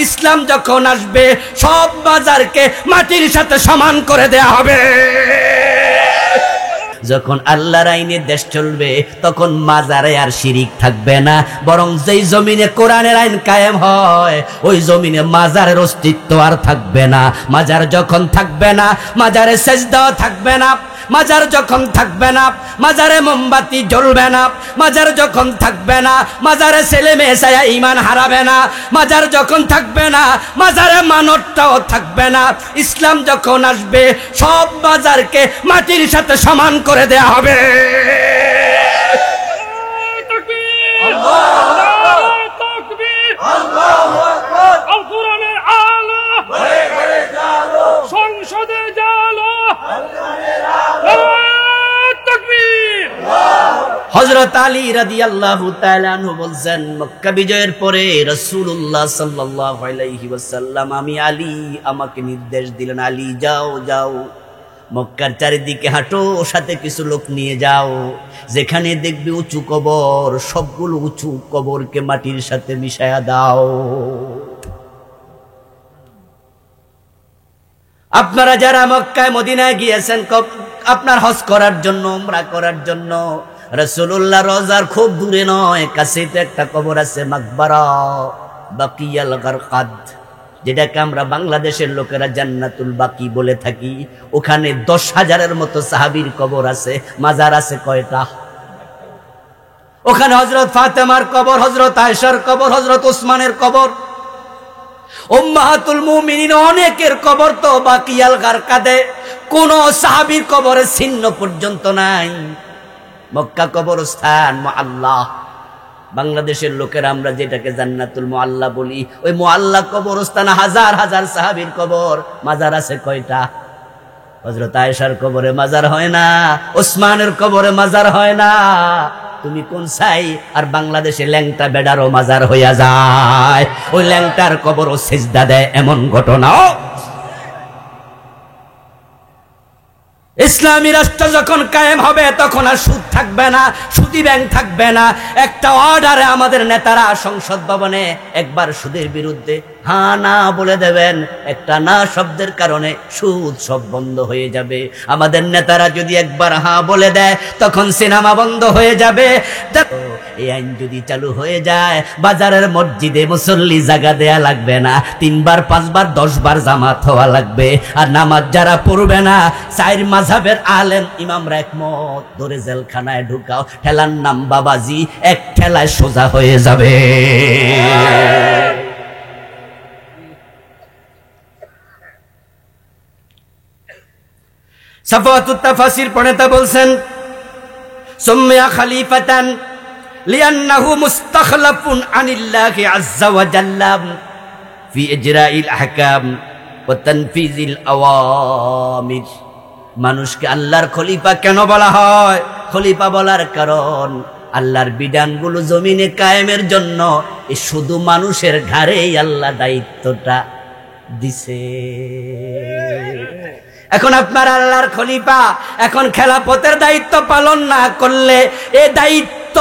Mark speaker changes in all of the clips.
Speaker 1: ইসলাম যখন আসবে সব মাজারকে মাটির সাথে সমান করে দেয়া হবে। যখন আল্লাহর আইনে দেশ চলবে তখন মাজারে আর শিরিক থাকবে না, বরং যেই জমিনে কোরআনের আইন কায়েম হয় ওই জমিনে মাজারের অস্তিত্ব আর থাকবে না। মাজার যখন থাকবে না মাজারে সেজদা থাকবে না, মাজার যখন থাকবে না মাজারে মোমবাতি জ্বলবে না, মাজার যখন থাকবে না মাজারে ছেলে মেয়ে ছায়া ঈমান হারাবে না, মাজার যখন থাকবে না মাজারে মানবটাও থাকবে না। ইসলাম যখন আসবে সব মাজারকে মাটির সাথে সমান করে দেয়া হবে।
Speaker 2: সংসদে জালো
Speaker 1: হযরত আলী রাদিয়াল্লাহু তাআলা আনহু বলছেন, মক্কা বিজয়ের পরে রাসূলুল্লাহ সাল্লাল্লাহু আলাইহি ওয়াসাল্লাম আমি আলী আমাকে নির্দেশ দিলেন, আলী যাও যাও মক্কার চারিদিকে হাঁটো, সাথে কিছু লোক নিয়ে যাও, যেখানে দেখবে উঁচু কবর সবগুলো উঁচু কবরকে মাটির সাথে মিশায়া দাও। আপনারা যারা মক্কায় মদিনায় গিয়েছেন আপনার হজ করার জন্য, উমরা করার জন্য, রাসূলুল্লাহ রওজার খুব দূরে নয়, কাছেই তো একটা কবর আছে মাকবারা বাকিয়াল গারকাদ, যেটাকে আমরা বাংলাদেশের লোকেরা জান্নাতুল বাকি বলে থাকি। ওখানে 10,000-এর মতো সাহাবীর কবর আছে। মাজার আছে কয়টা? ওখানে হযরত ফাতেমার কবর, হযরত আয়েশার কবর, হযরত ওসমানের কবর, উম্মাহাতুল মুমিনিন অনেকের কবর তো বাকিয়াল গারকাদে, কোন সাহাবীর কবরের চিহ্ন পর্যন্ত নাই। মক্কা কবরস্থান মুআল্লা, বাংলাদেশের লোকেরা আমরা যেটাকে জান্নাতুল মুআল্লা বলি, ওই মুআল্লা কবরস্থানে হাজার হাজার সাহাবীর কবর। মাজার আছে কয়টা? হযরত আয়েশার কবরে মাজার হয় না, ওসমানের কবরে মাজার হয় না। তুমি কোন চাই? আর বাংলাদেশে ল্যাংটা বেডারও মাজার হইয়া যায়, ওই ল্যাংটার কবরও সিজদা দেয়, এমন ঘটনাও। ইসলামী রাষ্ট্র যখন কায়েম হবে তখন আর সুদ থাকবে না, সুদী ব্যাংক থাকবে না। একটা অর্ডারে আমাদের নেতারা সংসদ ভবনে একবার সুদের বিরুদ্ধে হ্যাঁ না বলে দেবেন, একটা না শব্দের কারণে সুদ সব বন্ধ হয়ে যাবে। আমাদের নেতারা যদি একবার হ্যাঁ বলে দেয় তখন সিনেমা বন্ধ হয়ে যাবে। এই আইন যদি চালু হয়ে যায় বাজারের মসজিদে মুসল্লি জায়গা দেয়া লাগবে না, 3 বার 5 বার 10 বার জামাত হওয়া লাগবে। আর নামাজ যারা পড়বে না, 4 মাযহাবের আলেম ইমামরা একমত, ধরে জেলখানায় ঢুকাও, ঠেলার নাম বাবাজি, এক ঠেলায় সোজা হয়ে যাবে। সাফাতুত তাফাসির প্রণেতা বলছেন, সুম্মিয়া খলিফাতান লিআন্নাহু মুস্তাখলাফুন আনিল্লাহি আযজা ওয়া জাল্লা ফি ইজরাইল আহকাম ওয়া তানফিজিল আওয়ামির। মানুষকে আল্লাহর খলিফা কেন বলা হয়? খলিফা বলার কারণ আল্লাহর বিধানগুলো জমিনে কায়েমের জন্য এই শুধু মানুষের ঘাড়েই আল্লাহ দায়িত্বটা দিছে। এখন আপনার আল্লাহর খলিফা, এখন খেলাফতের দায়িত্ব পালন না করলে, এই দায়িত্ব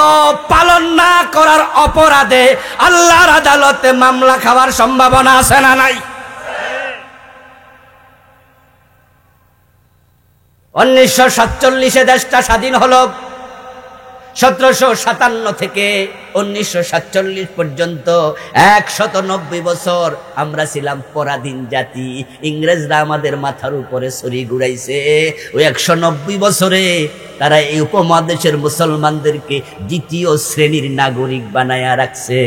Speaker 1: পালন না করার অপরাধে আল্লাহর আদালতে মামলা খাওয়ার সম্ভাবনা আছে না নাই? 1947-এ দেশটা স্বাধীন হলো। 1757 থেকে 1947 পর্যন্ত 190 বছর আমরা ছিলাম পরাধীন জাতি। ইংরেজরা আমাদের মাথার উপরে ছড়ি ঘুরাইছে। ওই 190 বছরে তারা এই উপমহাদেশের মুসলমানদেরকে 2য় শ্রেণীর নাগরিক বানায়া রাখছে।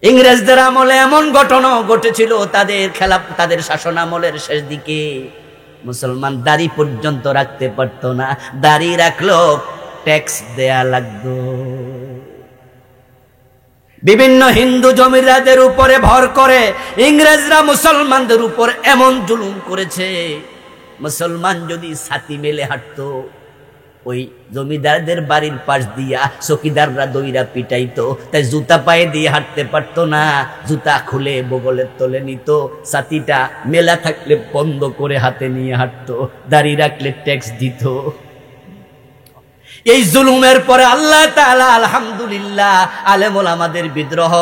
Speaker 1: ইংরেজদের আমলে এমন ঘটনা ঘটেছিল, তাদের শাসন আমলের শেষ দিকে মুসলমান দাড়ি পর্যন্ত রাখতে পারত না, দাড়ি রাখলো ট্যাক্স দেয়া লাগতো। বিভিন্ন হিন্দু জমিদারদের উপরে ভর করে ইংরেজরা মুসলমানদের উপর এমন জুলুম করেছে, মুসলমান যদি ছাতি মেলে হাঁটতো ওই জমিদারদের বাড়ির পাশ দিয়া চকিদাররা দইরা পিটাইতো, তাই জুতা পায়ে দিয়ে হাঁটতে পারতো না, জুতা খুলে বগলের তলে নিত, ছাতিটা মেলা থাকলে বন্ধ করে হাতে নিয়ে হাঁটতো, দাড়ি রাখলে ট্যাক্স দিত। এই জুলুমের পরে আল্লাহ তাআলা আলহামদুলিল্লাহ আলেম ওলামাদের বিদ্রোহ,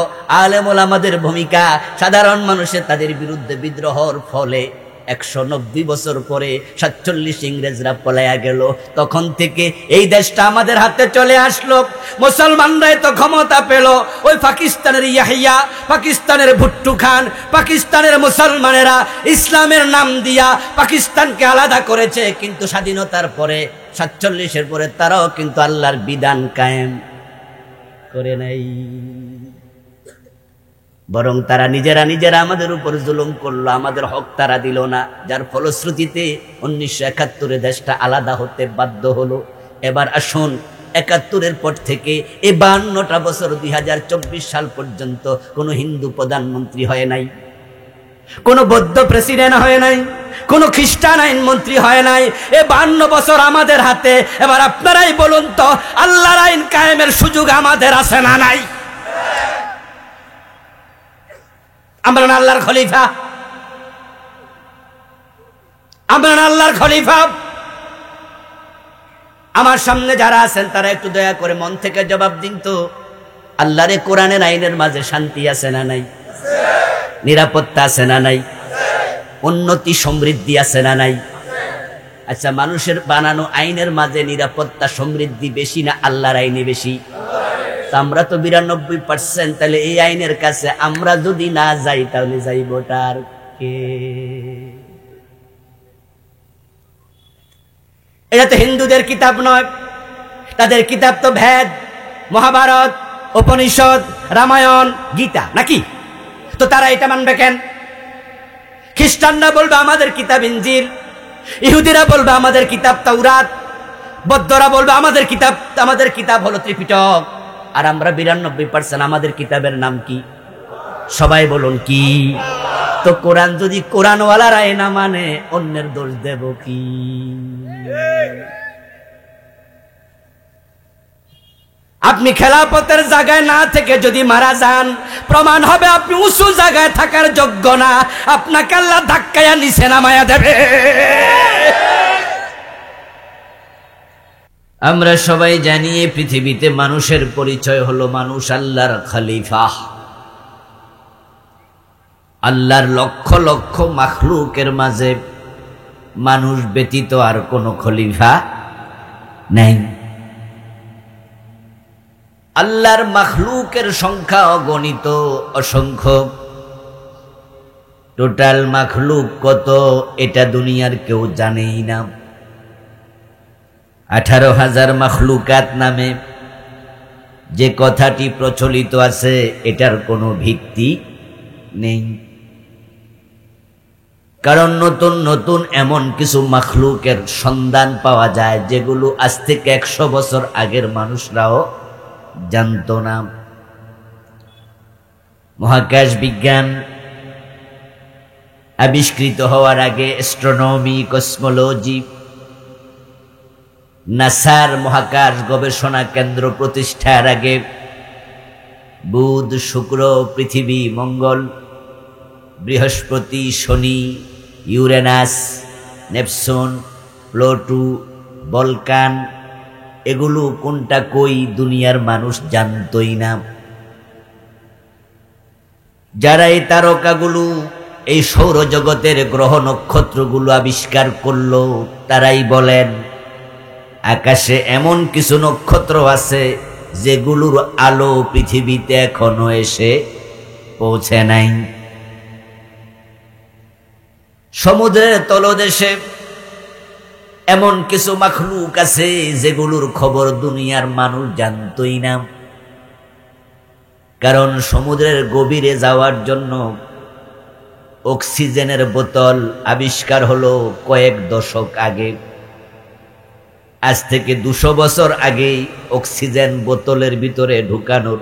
Speaker 1: আলেম ওলামাদের ভূমিকা, সাধারণ মানুষের তাদের বিরুদ্ধে বিদ্রোহর ফলে 190 বছর পরে 47 ইংরেজরা পলায়া গেল। তখন থেকে এই দেশটা আমাদের হাতে চলে আসলো। মুসলমানরাই তো ক্ষমতা পেল। ওই পাকিস্তানের ইয়াহিয়া, পাকিস্তানের ভুট্টু খান, পাকিস্তানের মুসলমানেরা ইসলামের নাম দিয়া পাকিস্তানকে আলাদা করেছে, কিন্তু স্বাধীনতার পরে 47-এর পরে তারাও কিন্তু আল্লাহর বিধান কায়েম করে নাই, বরং তারা নিজেরা আমাদের উপর জুলুম করলো, আমাদের হক তারা দিল না, যার ফলশ্রুতিতে 1971-এ দেশটা আলাদা হতে বাধ্য হলো। এবার আসুন, 71-এর পর থেকে এই 52টা বছর 2024 সাল পর্যন্ত কোনো হিন্দু প্রধানমন্ত্রী হয় নাই, কোনো বৌদ্ধ প্রেসিডেন্ট হয় নাই, কোন খ্রিস্টান আইনমন্ত্রী হয় নাই। এ 52 বছর আমাদের হাতে। এবার আপনারাই বলুন তো, আল্লাহর আইন কায়েমের সুযোগ আমাদের আছে না নাই? আমরা না আল্লাহর খলিফা? আমরা না আল্লাহর খলিফা? আমার সামনে যারা আছেন তারা একটু দয়া করে মন থেকে জবাব দিন তো, আল্লাহর কোরআনের আইনের মাঝে শান্তি আছে না নাই? নিরাপত্তা আছে না নাই? উন্নতি সমৃদ্ধি আছে না নাই? আচ্ছা, মানুষের বানানো আইনের মাঝে নিরাপত্তা সমৃদ্ধি বেশি না আল্লাহর আইনে বেশি? আমরা তো 92%। তাহলে এই আইনের কাছে আমরা যদি না যাই তাহলে যাইবটার কে? এটা তো হিন্দুদের কিতাব নয়, তাদের কিতাব তো ভেদ, মহাভারত, উপনিষদ, রামায়ণ, গীতা নাকি? তো তারা এটা মানবে কেন? খ্রিস্টানরা বলবে আমাদের কিতাব ইনজিল, ইহুদিরা বলবে আমাদের কিতাব তাওরাত, বৌদ্ধরা বলবে আমাদের কিতাব হলো ত্রিপিটক। আর আমরা 92%, আমাদের কিতাবের নাম কি? সবাই বলুন কি? তো কোরআন যদি কোরআনওয়ালারাই না মানে, অন্যের দোষ দেব কি? আপনি খেলাফতের জায়গায় না থেকে যদি মারা যান, প্রমাণ হবে আপনি উঁচু জায়গায় থাকার যোগ্য না, আপনাকে আল্লাহ ধাক্কায়া নিচে নামায়া দেবে। আমরা সবাই জানি এই পৃথিবীতে মানুষের পরিচয় হলো মানুষ আল্লাহর খলিফা। আল্লাহর লক্ষ লক্ষ মাখলুকের মাঝে মানুষ ব্যতীত আর কোনো খলিফা নেই। আল্লাহর মাখলুকের সংখ্যা অগণিত, অসংখ্য। টোটাল মাখলুক কত এটা দুনিয়ার কেউ জানেই না। 18,000 মাখলুকাত নামে যে কথাটি প্রচলিত আছে, এটার কোনো ভিত্তি নেই। কারণ নতুন নতুন এমন কিছু মাখলুকের সন্ধান পাওয়া যায় যেগুলো আজ থেকে 100 বছর আগের মানুষরাও জানত না। মহাকাশ বিজ্ঞান আবিষ্কৃত হওয়ার আগে, অ্যাস্ট্রোনমি, কসমোলজি, নাসার মহাকাশ গবেষণা কেন্দ্র প্রতিষ্ঠার আগে বুধ, শুক্র, পৃথিবী, মঙ্গল, বৃহস্পতি, শনি, ইউরেনাস, নেপচুন, প্লুটো, বলকান, এগুলো কোনটা কই দুনিয়ার মানুষ জানতই না। যারা এই তারকাগুলো, এই সৌরজগতের গ্রহ নক্ষত্রগুলো আবিষ্কার করলো, তারাই বলেন আকাশে এমন কিছু নক্ষত্র আছে যেগুলোর আলো পৃথিবীতে এখনো এসে পৌঁছে নাই। সমুদ্রের তলদেশে এমন কিছু মাখলুক আছে যেগুলোর খবর দুনিয়ার মানুষ জানতই না। কারণ সমুদ্রের গভীরে যাওয়ার জন্য অক্সিজেনের বোতল আবিষ্কার হলো কয়েক দশক আগে। আজ থেকে 200 বছর আগেই অক্সিজেন বোতলের ভিতরে ঢুকানোর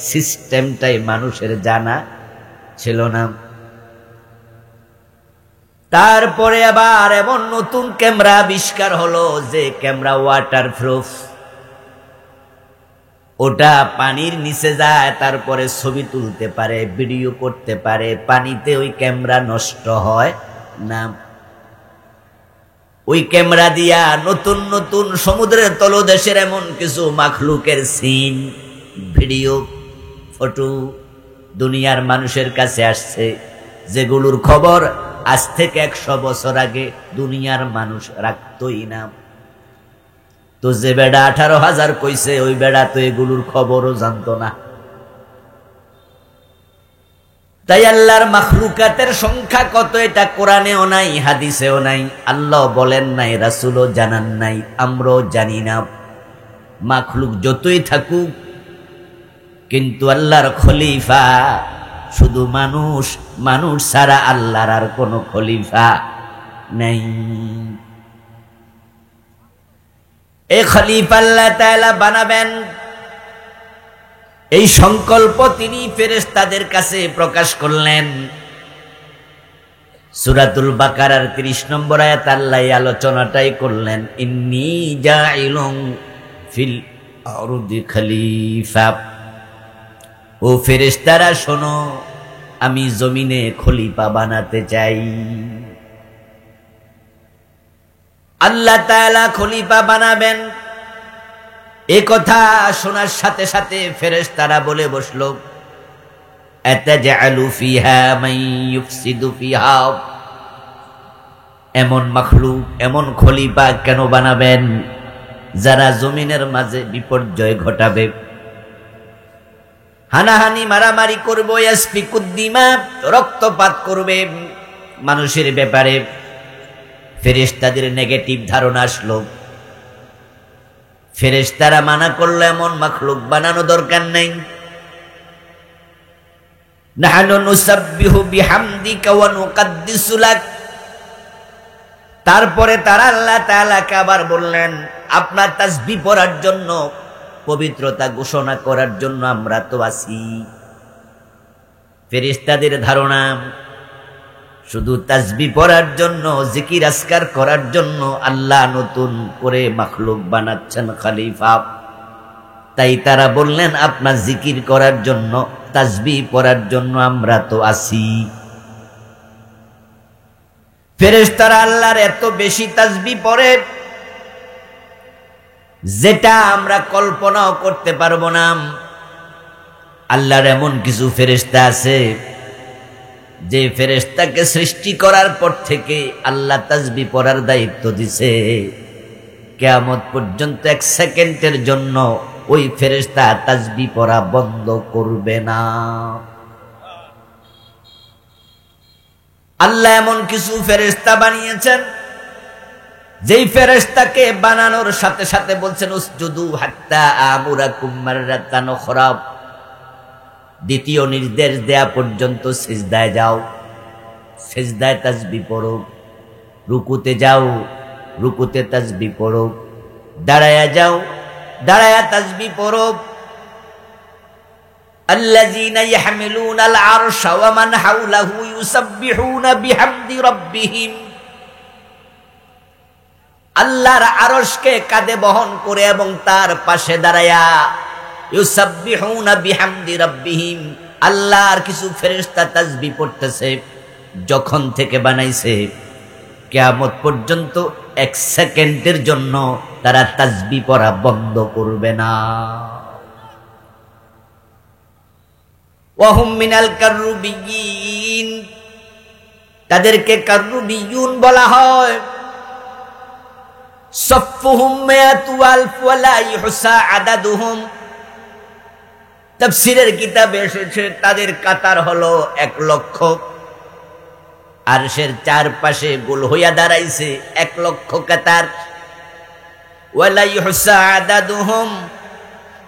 Speaker 1: সিস্টেমটাই মানুষের জানা ছিল না। তারপরে আবার এমন নতুন ক্যামেরা আবিষ্কার হলো যে ক্যামেরা ওয়াটার প্রুফ। ওটা পানির নিচে যায়, তারপরে ছবি তুলতে পারে, ভিডিও করতে পারে, পানিতে ওই ক্যামেরা নষ্ট হয় না। ওই ক্যামেরা দিয়া নতুন নতুন সমুদ্রের তলদেশের এমন কিছু মাখলুকের সিন, ভিডিও, ফটো দুনিয়ার মানুষের কাছে আসছে, যেগুলোর খবর আজ থেকে 100 বছর আগে দুনিয়ার মানুষ রাখতই না। তো যে বেড়া 18,000 কইছে, ওই বেড়া তো এগুলোর খবরও জানতো না। তাই আল্লাহর মাখলুকাতের সংখ্যা কত এটা কোরআনেও নাই, হাদিসেও নাই, আল্লাহ বলেন নাই, রাসূলও জানান নাই, আমরাও জানি না। মাখলুক যতই থাকুক, কিন্তু আল্লাহর খলিফা শুধু মানুষ, মানুষ ছাড়া আল্লাহর আর কোনো খলিফা নেই। এই খলিফা আল্লাহ তাআলা বানাবেন, এই সংকল্প তিনি ফেরেশতাদের কাছে প্রকাশ করলেন। সূরাতুল বাকারার 30 নম্বর আয়াত আল্লাহ এই আলোচনাটাই করলেন, ইন্নী জাইলুন ফিল আরদি খলিফা। ও ফেরেশতারা শোনো, আমি জমিনে খলিফা বানাতে চাই। আল্লাহ তাআলা খলিফা বানাবেন, এ কথা শোনার সাথে সাথে ফেরেশতারা বলে বসলো, আতাজআলু ফিহা মান ইউফসিদু ফিহা। এমন মাখলুক, এমন খলিফা কেন বানাবেন যারা জমিনের মাঝে বিপর্যয় ঘটাবে, হানাহানি মারামারি করবে, ইয়াসফিকুদ্দিমা, রক্তপাত করবে মানুষের ব্যাপারে। ফেরেশতাদের নেগেটিভ ধারণা আসলো, ফেরেশতারা মানা করলো এমন মাখলুক বানানো দরকার নাই। নাহনু নুসাব্বিহু বিহামদিকা ওয়া নুকাদ্দিসু লাক। তারপরে তারা আল্লাহ তাআলাকে আবার বললেন, আপনার তাসবিহ পড়ার জন্য, পবিত্রতা ঘোষণা করার জন্য আমরা তো আছি। ফেরেশতাদের ধারণা শুধু তাসবিহ পড়ার জন্য, জিকির আজকার করার জন্য আল্লাহ নতুন করে মাখলুক বানাচ্ছেন খলিফা। তাই তারা বললেন, আপনার জিকির করার জন্য, তাসবিহ পড়ার জন্য আমরা তো আছি। ফেরেশতারা আল্লাহর এত বেশি তাসবিহ পড়ে যেটা আমরা কল্পনাও করতে পারবো না। আল্লাহর এমন কিছু ফেরেশতা আছে যে ফেরেশতাকে সৃষ্টি করার পর থেকে আল্লাহ তাসবিহ পড়ার দায়িত্ব দিছে, কিয়ামত পর্যন্ত 1 সেকেন্ডের জন্য ওই ফেরেশতা তাসবিহ পড়া বন্ধ করবে না। আল্লাহ এমন কিছু ফেরেশতা বানিয়েছেন যেই ফেরেশতাকে বানানোর সাথে সাথে বলছেন, উসজুদু হাত্তা আমুরাকুম মাররাতান উখরা। দ্বিতীয় নির্দেশ দেয়া পর্যন্ত সিজদায় যাও, সিজদায় তাসবিহ পড়ো, রুকুতে যাও, রুকুতে তাসবিহ পড়ো, দাঁড়ায়া যাও, দাঁড়ায়া তাসবিহ পড়ো। আল্লাযীনা ইয়াহমিলুনাল আরশা ওয়া মান হাওলাহু ইউসাব্বিহুনা বিহামদি রাব্বিহিম। আল্লাহর আরশকে কাঁধে বহন করে এবং তার পাশে দাঁড়ায়া ইউসাব্বিহুনা বিহামদি রাব্বিহিম, আল্লাহর কিছু ফেরেশতা তাসবিহ পড়তেছে। যখন থেকে বানাইছে কিয়ামত পর্যন্ত 1 সেকেন্ডের জন্য তারা তাসবিহ পড়া বন্ধ করবে না। ওয়াহুম মিনাল কাররুবিয়িন, তাদেরকে কাররুবিয়ুন বলা হয়। সাফফুহুম মিয়াতু আলফ ওয়া লা ইহসা আদাদুহুম। তাফসীরের কিতাবে এসেছে তাদের কাতার হলো 1 লক্ষ। আরশের চারপাশে গোল হইয়া দাঁড়াইছে 1 লক্ষ কাতার। ওয়া লা ইহসা আদাদুহুম,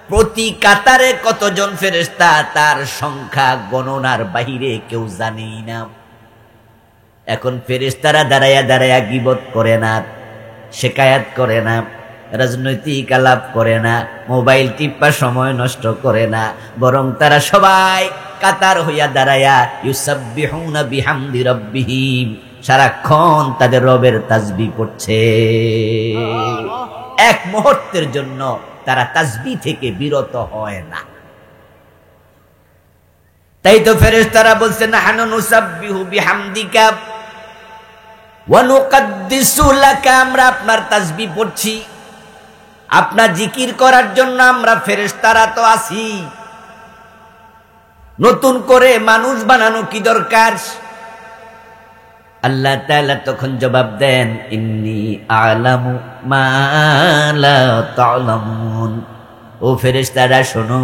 Speaker 1: প্রতি কাতারে কতজন ফেরেশতা তার সংখ্যা গণনার বাহিরে কেউ জানেই না। এখন ফেরেশতারা দাঁড়ায়া দাঁড়ায়া গীবত করে না, শিকায়াত করে না, রাজনৈতিক আলাপ করে না, মোবাইল টিপা সময় নষ্ট করে না, বরং তারা সবাই কাতার হইয়া দাঁড়ায়া ইউসাব্বিহুনা বিহামদি রাব্বিহিম, সারাক্ষণ তাদের রবের তাসবিহ পড়ছে। 1 মুহূর্তের জন্য তারা তাসবিহ থেকে বিরত হয় না। তাই তো ফেরেশতারা বলছেন, নাহনু নুসাব্বিহু বিহামদিকা ওয়া নুকাদ্দিসু লাকা, আমরা আপনার তাসবিহ পড়ছি, আপনার জিকির করার জন্য আমরা ফেরেশতারা তো আছি, নতুন করে মানুষ বানানো কি দরকার? আল্লাহ তাআলা তখন জবাব দেন, ইন্নী আ'লামু মা লা তা'লামুন। ও ফেরেশতারা শোনো,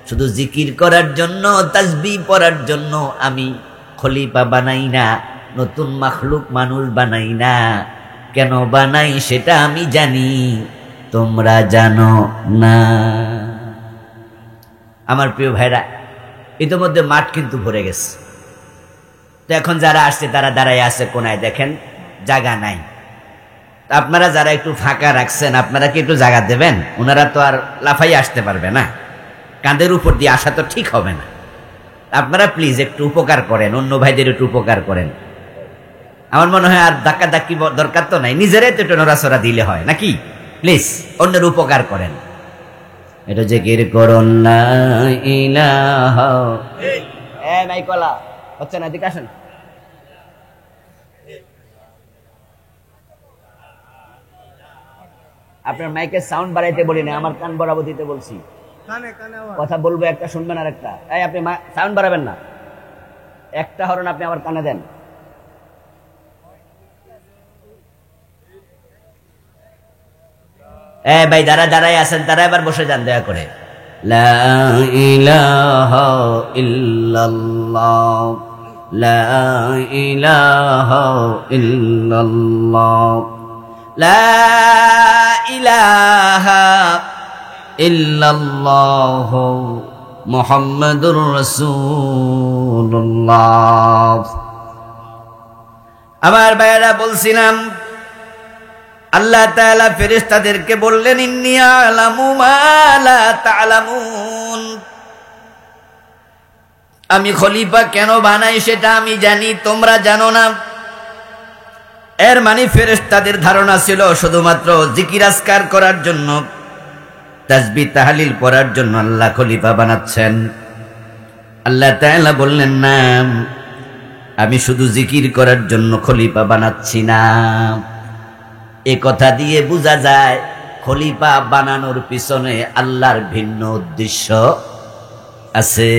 Speaker 1: শুধু জিকির করার জন্য, তাসবিহ পড়ার জন্য আমি খলিফা বানাই না, নতুন মাখলুক মানুষ বানাই না। কেন বানাই সেটা আমি জানি, তোমরা জানো না। আমার প্রিয় ভাইরা, ইতিমধ্যে মাঠ কিন্তু ভরে গেছে। তো এখন যারা আসছে তারা দাঁড়ায় আছে কোনায়, দেখেন জায়গা নাই। আপনারা যারা একটু ফাঁকা রাখছেন, আপনারা কি একটু জায়গা দেবেন? ওনারা তো আর লাফাই আসতে পারবে না, কাঁধের উপর দিয়ে আসা তো ঠিক হবে না। আপনারা প্লিজ একটু উপকার করেন, অন্য ভাইদের একটু উপকার করেন। আমার মনে হয় আর ধাক্কা ধাক্কি দরকার তো নাই, নিজেরাই তো একটু নড়াচড়া দিলে হয় নাকি? প্লিজ অন্যের উপকার করেন। এটা জিকির করুন লা ইলাহা, মাইকলা হচ্ছে না, এদিকে আসেন। আপনার মাইকের সাউন্ড বাড়াইতে বলি না, আমার কান বরাবর দিতে বলছি। কথা বলবো একটা, শুনবেন আর একটা। এই আপনি সাউন্ড বাড়াবেন না, একটা হরন আপনি আমার কানে দেন। ভাই যারা দাঁড়ায় আছেন তারা এবার বসে যান দয়া করে। লা ইলাহা ইল্লাল্লাহ, লা ইলাহা ইল্লাল্লাহ, লা ইলাহা ইল্লাল্লাহ মুহাম্মাদুর রাসূলুল্লাহ। আমার ভাইরা বলছিলাম, আল্লাহ তাআলা ফেরেশতাদেরকে বললেন, ইন্নী আ'লামু মা লা তা'লামুন, আমি খলিফা কেন বানাই সেটা আমি জানি, তোমরা জানো না। এর মানে ফেরেশতাদের ধারণা ছিল শুধুমাত্র জিকির আজকার করার জন্য, তাসবিহ তাহলিল পড়ার জন্য আল্লাহ খলিফা বানাচ্ছেন। আল্লাহ তাআলা বললেন, না, আমি শুধু জিকির করার জন্য খলিফা বানাচ্ছি না। এ কথা দিয়ে বোঝা যায় খলিফা বানানোর পিছনে আল্লাহর ভিন্ন উদ্দেশ্য আছে।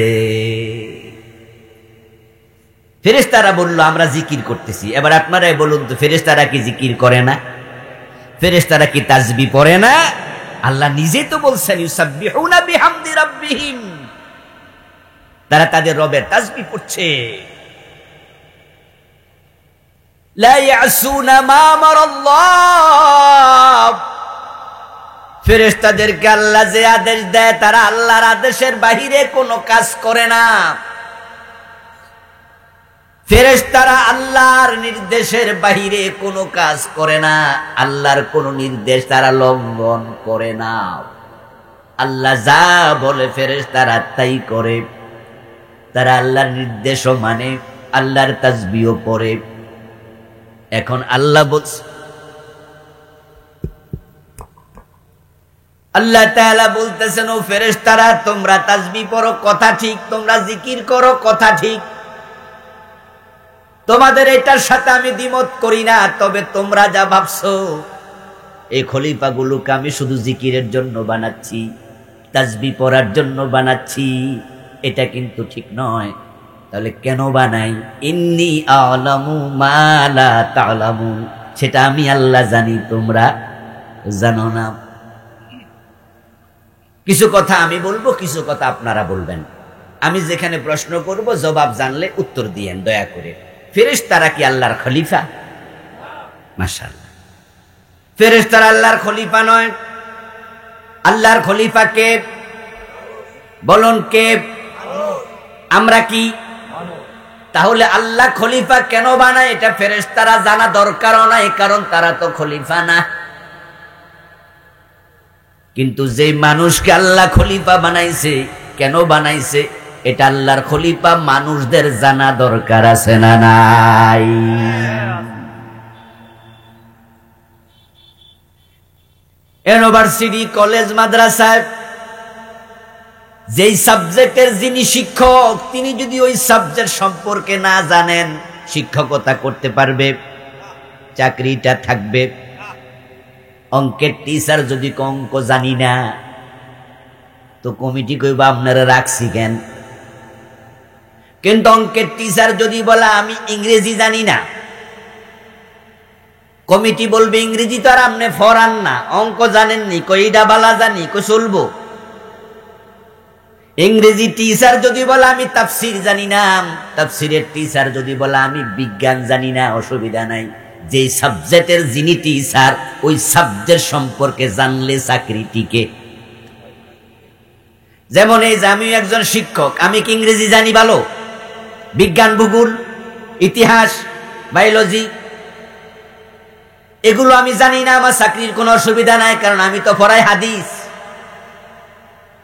Speaker 1: ফেরেশতারা বলল, আমরা জিকির করতেছি। এবার আপনারাই বলুন তো, ফেরেশতারা কি জিকির করে না? ফেরেশতারা কি তাসবিহ পড়ে না? আল্লাহ নিজেই তো বলছেন, ইউসাব্বিহুনা বিহামদি রাব্বিহিম, তারা তাদের রবের তাসবিহ পড়ছে। লা ইয়াসুনা মা আমারাল্লাহ, ফেরেশতাদেরকে আল্লাহ যে আদেশ দেয় তারা আল্লাহর আদেশের বাহিরে কোনো কাজ করে না। ফেরেশতারা আল্লাহর নির্দেশের বাহিরে কোনো কাজ করে না, আল্লাহর কোনো নির্দেশ তারা লঙ্ঘন করে না। আল্লাহ যা বলে ফেরেশতারা তাই করে। তারা আল্লাহর নির্দেশও মানে, আল্লাহর তাসবিহও পড়ে। এখন আল্লাহ বলছে, আল্লাহ তাআলা বলতেছেন, ও ফেরেশতারা তোমরা তাসবিহ পড়ো কথা ঠিক, তোমরা জিকির করো কথা ঠিক, তোমাদের এটার সাথে আমি দ্বিমত করি না। তবে তোমরা যা ভাবছো এই খলিফাগুলোকে আমি শুধু জিকিরের জন্য বানাচ্ছি, তাসবিহ পড়ার জন্য বানাচ্ছি, এটা কিন্তু ঠিক নয়। তাহলে কেন বানাই? ইন্নী আ'লামু মা লা তা'লামুন, সেটা আমি আল্লাহ জানি, তোমরা জানো না। কিছু কথা আমি বলবো, কিছু কথা আপনারা বলবেন। আমি যেখানে প্রশ্ন করব জবাব জানলে উত্তর দিয়েন দয়া করে। ফেরেশতারা কি আল্লাহর খলিফা? মাশাআল্লাহ, ফেরেশতারা আল্লাহর খলিফা নয়। আল্লাহর খলিফা কে? বলুন কে? আমরা কি? তাহলে আল্লাহ খলিফা কেন বানায় এটা ফেরেশতারা জানা দরকারও নাই, কারণ তারা তো খলিফা না। কিন্তু যে মানুষকে আল্লাহ খলিফা বানাইছে, কেন বানাইছে এটা আল্লাহর খলিফা মানুষদের জানা দরকার আছে না নাই? ইউনিভার্সিটি, কলেজ, মাদ্রাসায় যেই সাবজেক্টের যিনি শিক্ষক, তিনি যদি ওই সাবজেক্ট সম্পর্কে না জানেন শিক্ষকতা করতে পারবে? চাকরিটা থাকবে। অঙ্কের টিচার যদি অঙ্ক জানি না, তো কমিটি কইবা আপনারা রাখছি কেন? কিন্তু অঙ্কের টিচার যদি বলে আমি ইংরেজি জানি না, কমিটি বলবে ইংরেজি তো আর আপনি ফরান না, অঙ্ক জানেননি, কইডা বালা জানি, কই চলবো। ইংরেজি টিচার যদি বলে আমি তাফসির জানি না, তাফসিরের টিচার যদি বলে আমি বিজ্ঞান জানি না, অসুবিধা নাই। যে সাবজেক্টের যিনি টিচার, ওই সাবজেক্ট সম্পর্কে জানলে চাকরি টিকে। যেমন এই যে আমি একজন শিক্ষক, আমি কি ইংরেজি জানি ভালো? বিজ্ঞান, ভূগোল, ইতিহাস, বায়োলজি এগুলো আমি জানি না, আমার চাকরির কোনো অসুবিধা নাই, কারণ আমি তো পড়াই হাদিস।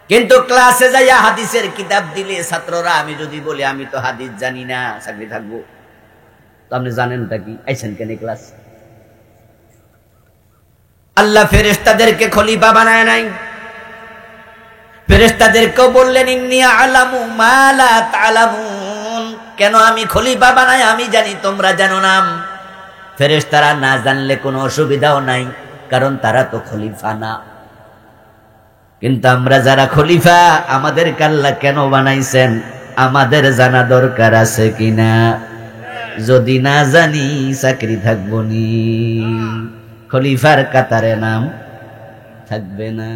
Speaker 1: কিন্তু ক্লাসে যাইয়া হাদিসের কিতাব দিলে ছাত্ররা, আমি যদি বলি আমি তো হাদিস জানি না, চাকরি থাকবো। তো আপনি জানেনটা কি? আইছেন কেন ক্লাস? আল্লাহ ফেরেশতাদেরকে খলিফা বানায় নাই। ফেরেশতাদেরকেও বললেন ইন্নী আ'লামু মা লা তা'লামুন, কেন আমি খলিফা বানাই? আমি জানি, তোমরা জানো না। ফেরেশতারা না জানলে কোনো অসুবিধাও নাই, কারণ তারা তো খলিফা না। কিন্তু আমরা যারা খলিফা, আমাদেরকে আল্লাহ কেন বানাইছেন আমাদের জানা দরকার আছে কিনা। যদি না জানি চাকরি থাকবো নি, খলিফার কাতারে নাম থাকবে না।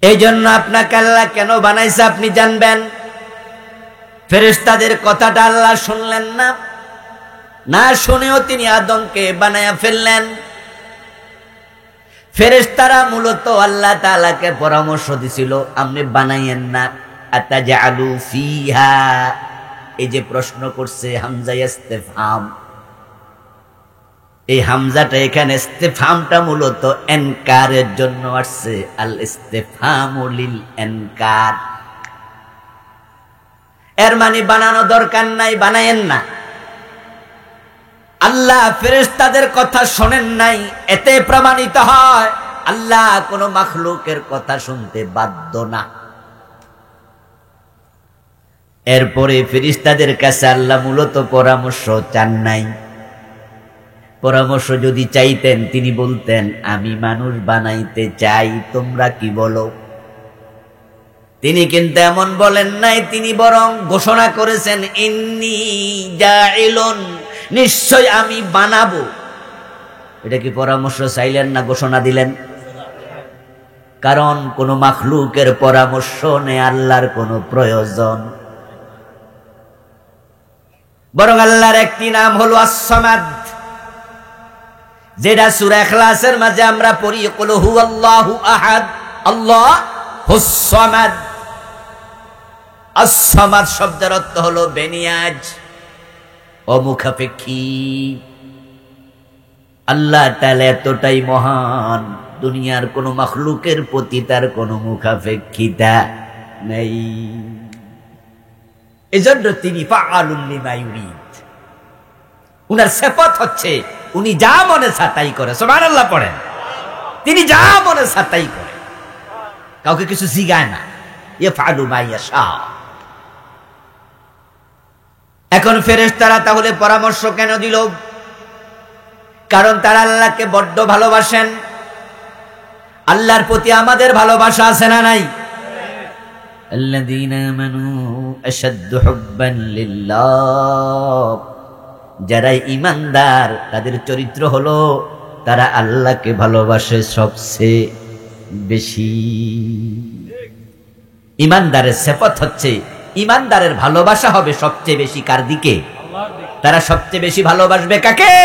Speaker 1: এই জন্য আপনাকে আল্লাহ কেন বানাইছে আপনি জানবেন। ফেরেশতাদের কথাটা আল্লাহ শুনলেন না, না শুনেও তিনি আদমকে বানায়া ফেললেন। ফেরেশতারা মূলত আল্লাহ তাআলাকে পরামর্শ দিছিল, আপনি বানাইয়েন না। আতাজআলু ফিহা, এই যে প্রশ্ন করছে হামজা ইস্তিফহাম, এই হামজাটা এখানে ইস্তিফহামটা মূলত ইনকারের জন্য আসছে। আল ইস্তিফহামু লিল ইনকার, এর মানে বানানো দরকার নাই, বানায়েন না। আল্লাহ ফেরেশতাদের কথা শোনেন নাই, এতে প্রমাণিত হয় আল্লাহ কোন মাখলুকের কথা শুনতে বাধ্য না। এরপরে ফেরেশতাদের কাছে আল্লাহ মূলত পরামর্শ চান নাই। পরামর্শ যদি চাইতেন, তিনি বলতেন আমি মানুষ বানাইতে চাই, তোমরা কি বলো। তিনি কিন্তু এমন বলেন নাই, তিনি বরং ঘোষণা করেছেন ইন্নী জাইলুন, নিশ্চয় আমি বানাবো। এটা কি পরামর্শ চাইলেন না ঘোষণা দিলেন? কারণ কোন মাখলুকের পরামর্শ নেই আল্লাহর কোনো প্রয়োজন। বরং আল্লাহর একটি নাম হলো আস-সামাদ, যেটা সূরা ইখলাসের মাঝে আমরা পড়ি কুল হুয়াল্লাহু আহাদ আল্লাহুস সামাদ। আস-সামাদ শব্দের অর্থ হলো বেনিয়াজ, অমুখাপেক্ষী। আল্লাহ তাআলা এতটাই মহান, দুনিয়ার কোন মাখলুকের প্রতি তার কোনো মুখাপেক্ষিতা নেই। এজন্য তিনি ফাআলুল লিমা ইউরিদ। উনার সিফাত হচ্ছে উনি যা মনে চায় তাই করে। সুবহানাল্লাহ পড়েন। তিনি যা মনে চায় তাই করে, কাউকে কিছু জিগায় না। ইয়াফআলু মা ইয়াশা। এখন ফেরেশতারা তাহলে পরামর্শ কেন দিল? কারণ তারা আল্লাহকে বড্ড ভালোবাসেন। আল্লাহর প্রতি আমাদের ভালোবাসা আছে না নাই? আল্লাযীনা আমানু আশাদ্দু হুব্বান লিল্লাহ, যারা ঈমানদার তাদের চরিত্র হলো তারা আল্লাহকে ভালোবাসে সবচেয়ে বেশি। ঈমানদারের সিফাত হচ্ছে, ঈমানদারের ভালোবাসা হবে সবচেয়ে বেশি কার দিকে? তারা সবচেয়ে বেশি ভালোবাসবে কাকে?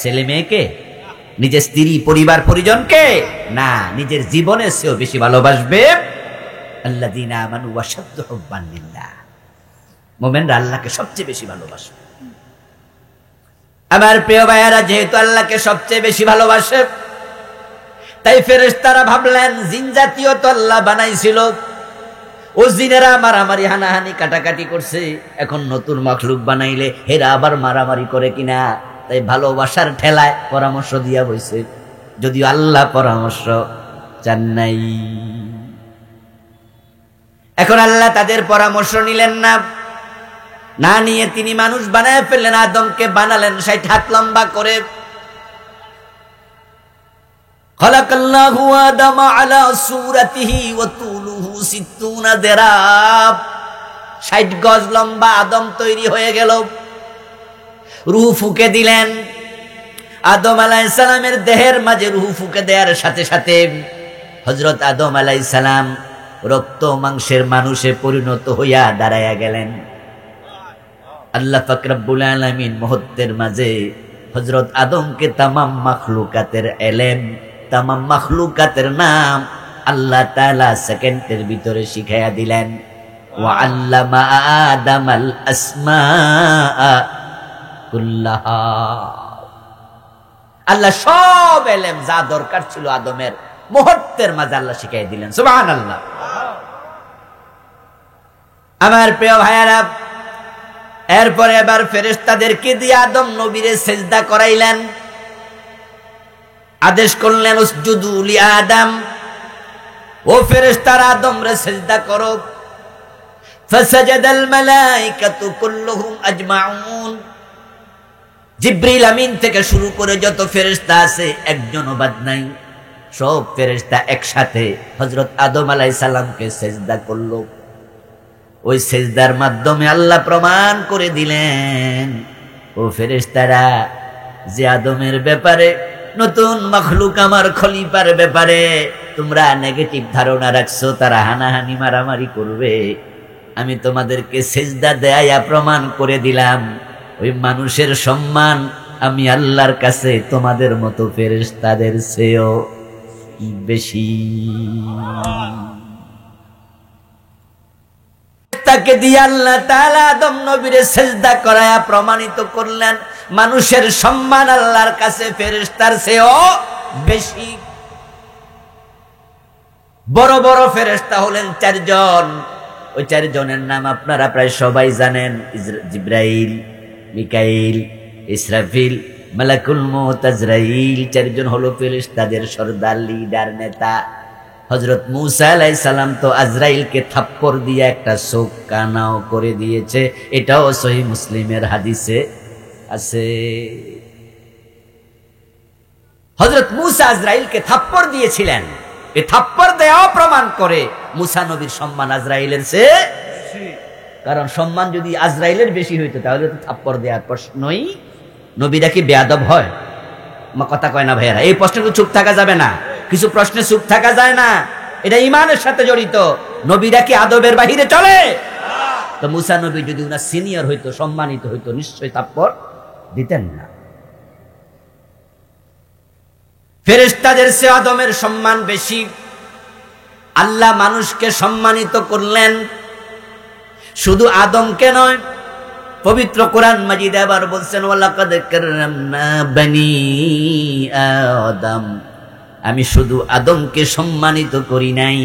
Speaker 1: ছেলে মেয়েকে? নিজের স্ত্রী পরিবার পরিজনকে? না, নিজের জীবনের চেয়েও বেশি ভালোবাসবে আল্লাযীনা আমানু ওয়াশাদ্দু হুব্বান লিল্লাহ। মুমিনরা আল্লাহকে সবচেয়ে বেশি ভালোবাসে। আমার প্রিয় ভাইয়েরা, যেহেতু আল্লাহকে সবচেয়ে বেশি ভালোবাসে, তাই ফেরেশতারা ভাবলেন জিন জাতীয় তো আল্লাহ বানাইছিল, ও জিনেরা মারামারি হানাহানি কাটাকাটি করছে, এখন নতুন মাখলুক বানাইলে এরা আবার মারামারি করে কিনা, তাই ভালোবাসার ঠেলায় পরামর্শ দিয়া বইছে, যদিও আল্লাহ পরামর্শ চান নাই। এখন আল্লাহ তাদের পরামর্শ নিলেন না, না নিয়ে তিনি মানুষ বানায় ফেললেন, আদমকে বানালেন 60 হাত লম্বা করে। খালাকাল্লাহু আদামা আলা সূরাতিহি ওয়া তুলুহু 60 দিরাব, 60 গজ লম্বা আদম তৈরি হয়ে গেল। রূহ ফুঁকে দিলেন, আদম আলাইহিস সালামের দেহের মাঝে রূহ ফুঁকে দেওয়ার সাথে সাথে হযরত আদম আলাইহিস সালাম রক্ত মাংসের মানুষে পরিণত হইয়া দাঁড়াইয়া গেলেন। আল্লাহ পাক রব্বুল আলামিন মুহূর্তের মাঝে হযরত আদমকে তামাম মাখলুকাতের ইলম, তামাম মাখলুকাতের নাম আল্লাহ তাআলা সেকেন্ডের ভিতরে শিখাইয়া দিলেন। ওয়া আল্লামা আদামাল আসমাআ কুল্লাহা, আল্লাহ সব ইলম যা দরকার ছিল আদমের মুহূর্তের মাঝে আল্লাহ শিখাইয়া দিলেন। সুবহানাল্লাহ। আমার প্রিয় ভাইয়ারা, এরপরে এবার ফেরেশতাদেরকে দিয়ে আদম নবীরে সেজদা করাইলেন, আদেশ করলেন উসজুদু লি আদম, ও ফেরেশতারা আদমরে সেজদা করো। ফাসাজাদাল মালায়েকাতু কুল্লুহুম আজমাউন, জিবরিল আমিন থেকে শুরু করে যত ফেরেশতা আছে একজনও বাদ নাই, সব ফেরেশতা একসাথে হযরত আদম আলাইহিস সালামকে সেজদা করলো। ওই সেজদার মাধ্যমে আল্লাহ প্রমাণ করে দিলেন, ও ফেরেশতারা, যে আদমের ব্যাপারে, নতুন মাখলুক আমার খলিফার ব্যাপারে তোমরা নেগেটিভ ধারণা রাখছো, তারা হানাহানি মারামারি করবে, আমি তোমাদেরকে সেজদা দেয়া প্রমাণ করে দিলাম ওই মানুষের সম্মান আমি আল্লাহর কাছে তোমাদের মতো ফেরেশতাদের চেয়েও বেশি। তাকে দিয়ে আল্লাহ তাআলা আদম নবীরে সেজদা করায়া প্রমাণিত করলেন মানুষের সম্মান আল্লাহর কাছে ফেরেশতার চেয়েও বেশি। বড় বড় ফেরেশতা হলেন 4 জন। ওই 4 জনের নাম আপনারা প্রায় সবাই জানেন, জিবরাইল, মিকাইল, ইসরাফিল, মালাকুল মউত আজরাইল। 4 জন হলো ফেরেশতাদের সরদার, লিডার, নেতা। হযরত মূসা আলাইহিস সালাম তো আজরাইলকে থাপ্পড় দিয়ে একটা চোখ কানাও করে দিয়েছে, এটাও সহিহ মুসলিমের হাদিসে আছে। হযরত মূসা আজরাইলকে থাপ্পড় দিয়েছিলেন, এই থাপ্পড় দেওয়া প্রমাণ করে মূসা নবীর সম্মান আজরাইলের চেয়ে বেশি। কারণ সম্মান যদি আজরাইলের বেশি হইতো তাহলে তো থাপ্পড় দেওয়ার প্রশ্নই। নবীরা কি বেয়াদব হয়? আমার কথা কয় না ভাইয়ারা, এই প্রশ্নে চুপ থাকা যাবে না, কিছু প্রশ্নে চুপ থাকা যায় না, এটা ঈমানের সাথে জড়িত। নবীরা কি আদবের বাহিরে চলে? তো মূসা নবী যদি উনার সিনিয়র হইতো, সম্মানিত হইতো, নিশ্চয়ই থাপ্পড় দিতেন না। ফেরেশতাদের চেয়ে আদমের সম্মান বেশি। আল্লাহ মানুষকে সম্মানিত করলেন, শুধু আদমকে নয়, পবিত্র কোরআন মাজিদে আবার বলছেন ওয়ালাকাদ কাররামনা বনি আদম, আমি শুধু আদমকে সম্মানিত করি নাই,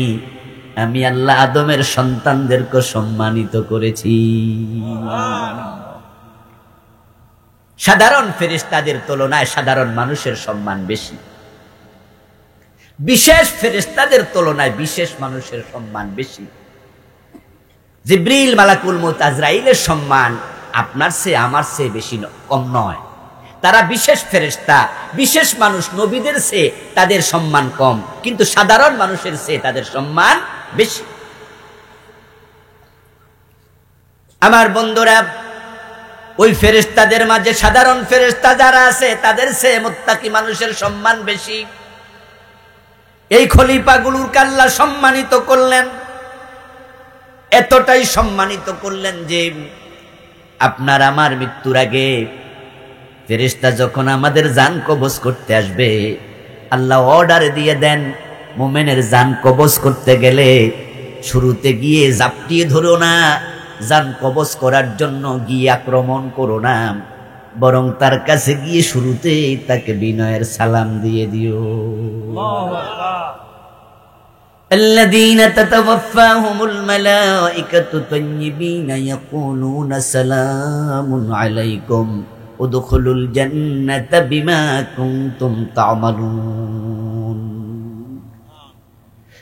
Speaker 1: আমি আল্লাহ আদমের সন্তানদেরকে সম্মানিত করেছি। সাধারণ ফেরেশতাদের তুলনায় সাধারণ মানুষের সম্মান বেশি, বিশেষ ফেরেশতাদের তুলনায় বিশেষ মানুষের সম্মান বেশি। জিবরিল, মালাকুল মউত আজরাইলের সম্মান আপনার চেয়ে আমার চেয়ে বেশি কম নয়। তারা বিশেষ ফেরেশতা, বিশেষ মানুষ, নবীদের চেয়ে তাদের সম্মান কম, কিন্তু সাধারণ মানুষের চেয়ে তাদের সম্মান বেশি। আমার বন্ধুরা, ওই ফেরেশতাদের মাঝে সাধারণ ফেরেশতা যারা আছে তাদের চেয়ে মুত্তাকি মানুষের সম্মান বেশি। এই খলিফাগুলোকে আল্লাহ সম্মানিত করলেন, এতটাই সম্মানিত করলেন যে আপনার আমার মৃত্যুর আগে ফেরেশতা যখন আমাদের জান কবজ করতে আসবে, আল্লাহ অর্ডার দিয়ে দেন, মুমিনের জান কবজ করতে গেলে শুরুতে গিয়ে জাপটিয়ে ধরো না, জান কবজ করার জন্য গিয়ে আক্রমণ করো না, বরং তার কাছে গিয়ে শুরুতে তাকে বিনয়ের সালাম দিয়ে দিও। الذين تتوفاهم الملائكة طيبين يقولون سلام عليكم ادخلوا الجنة بما كنتم تعملون।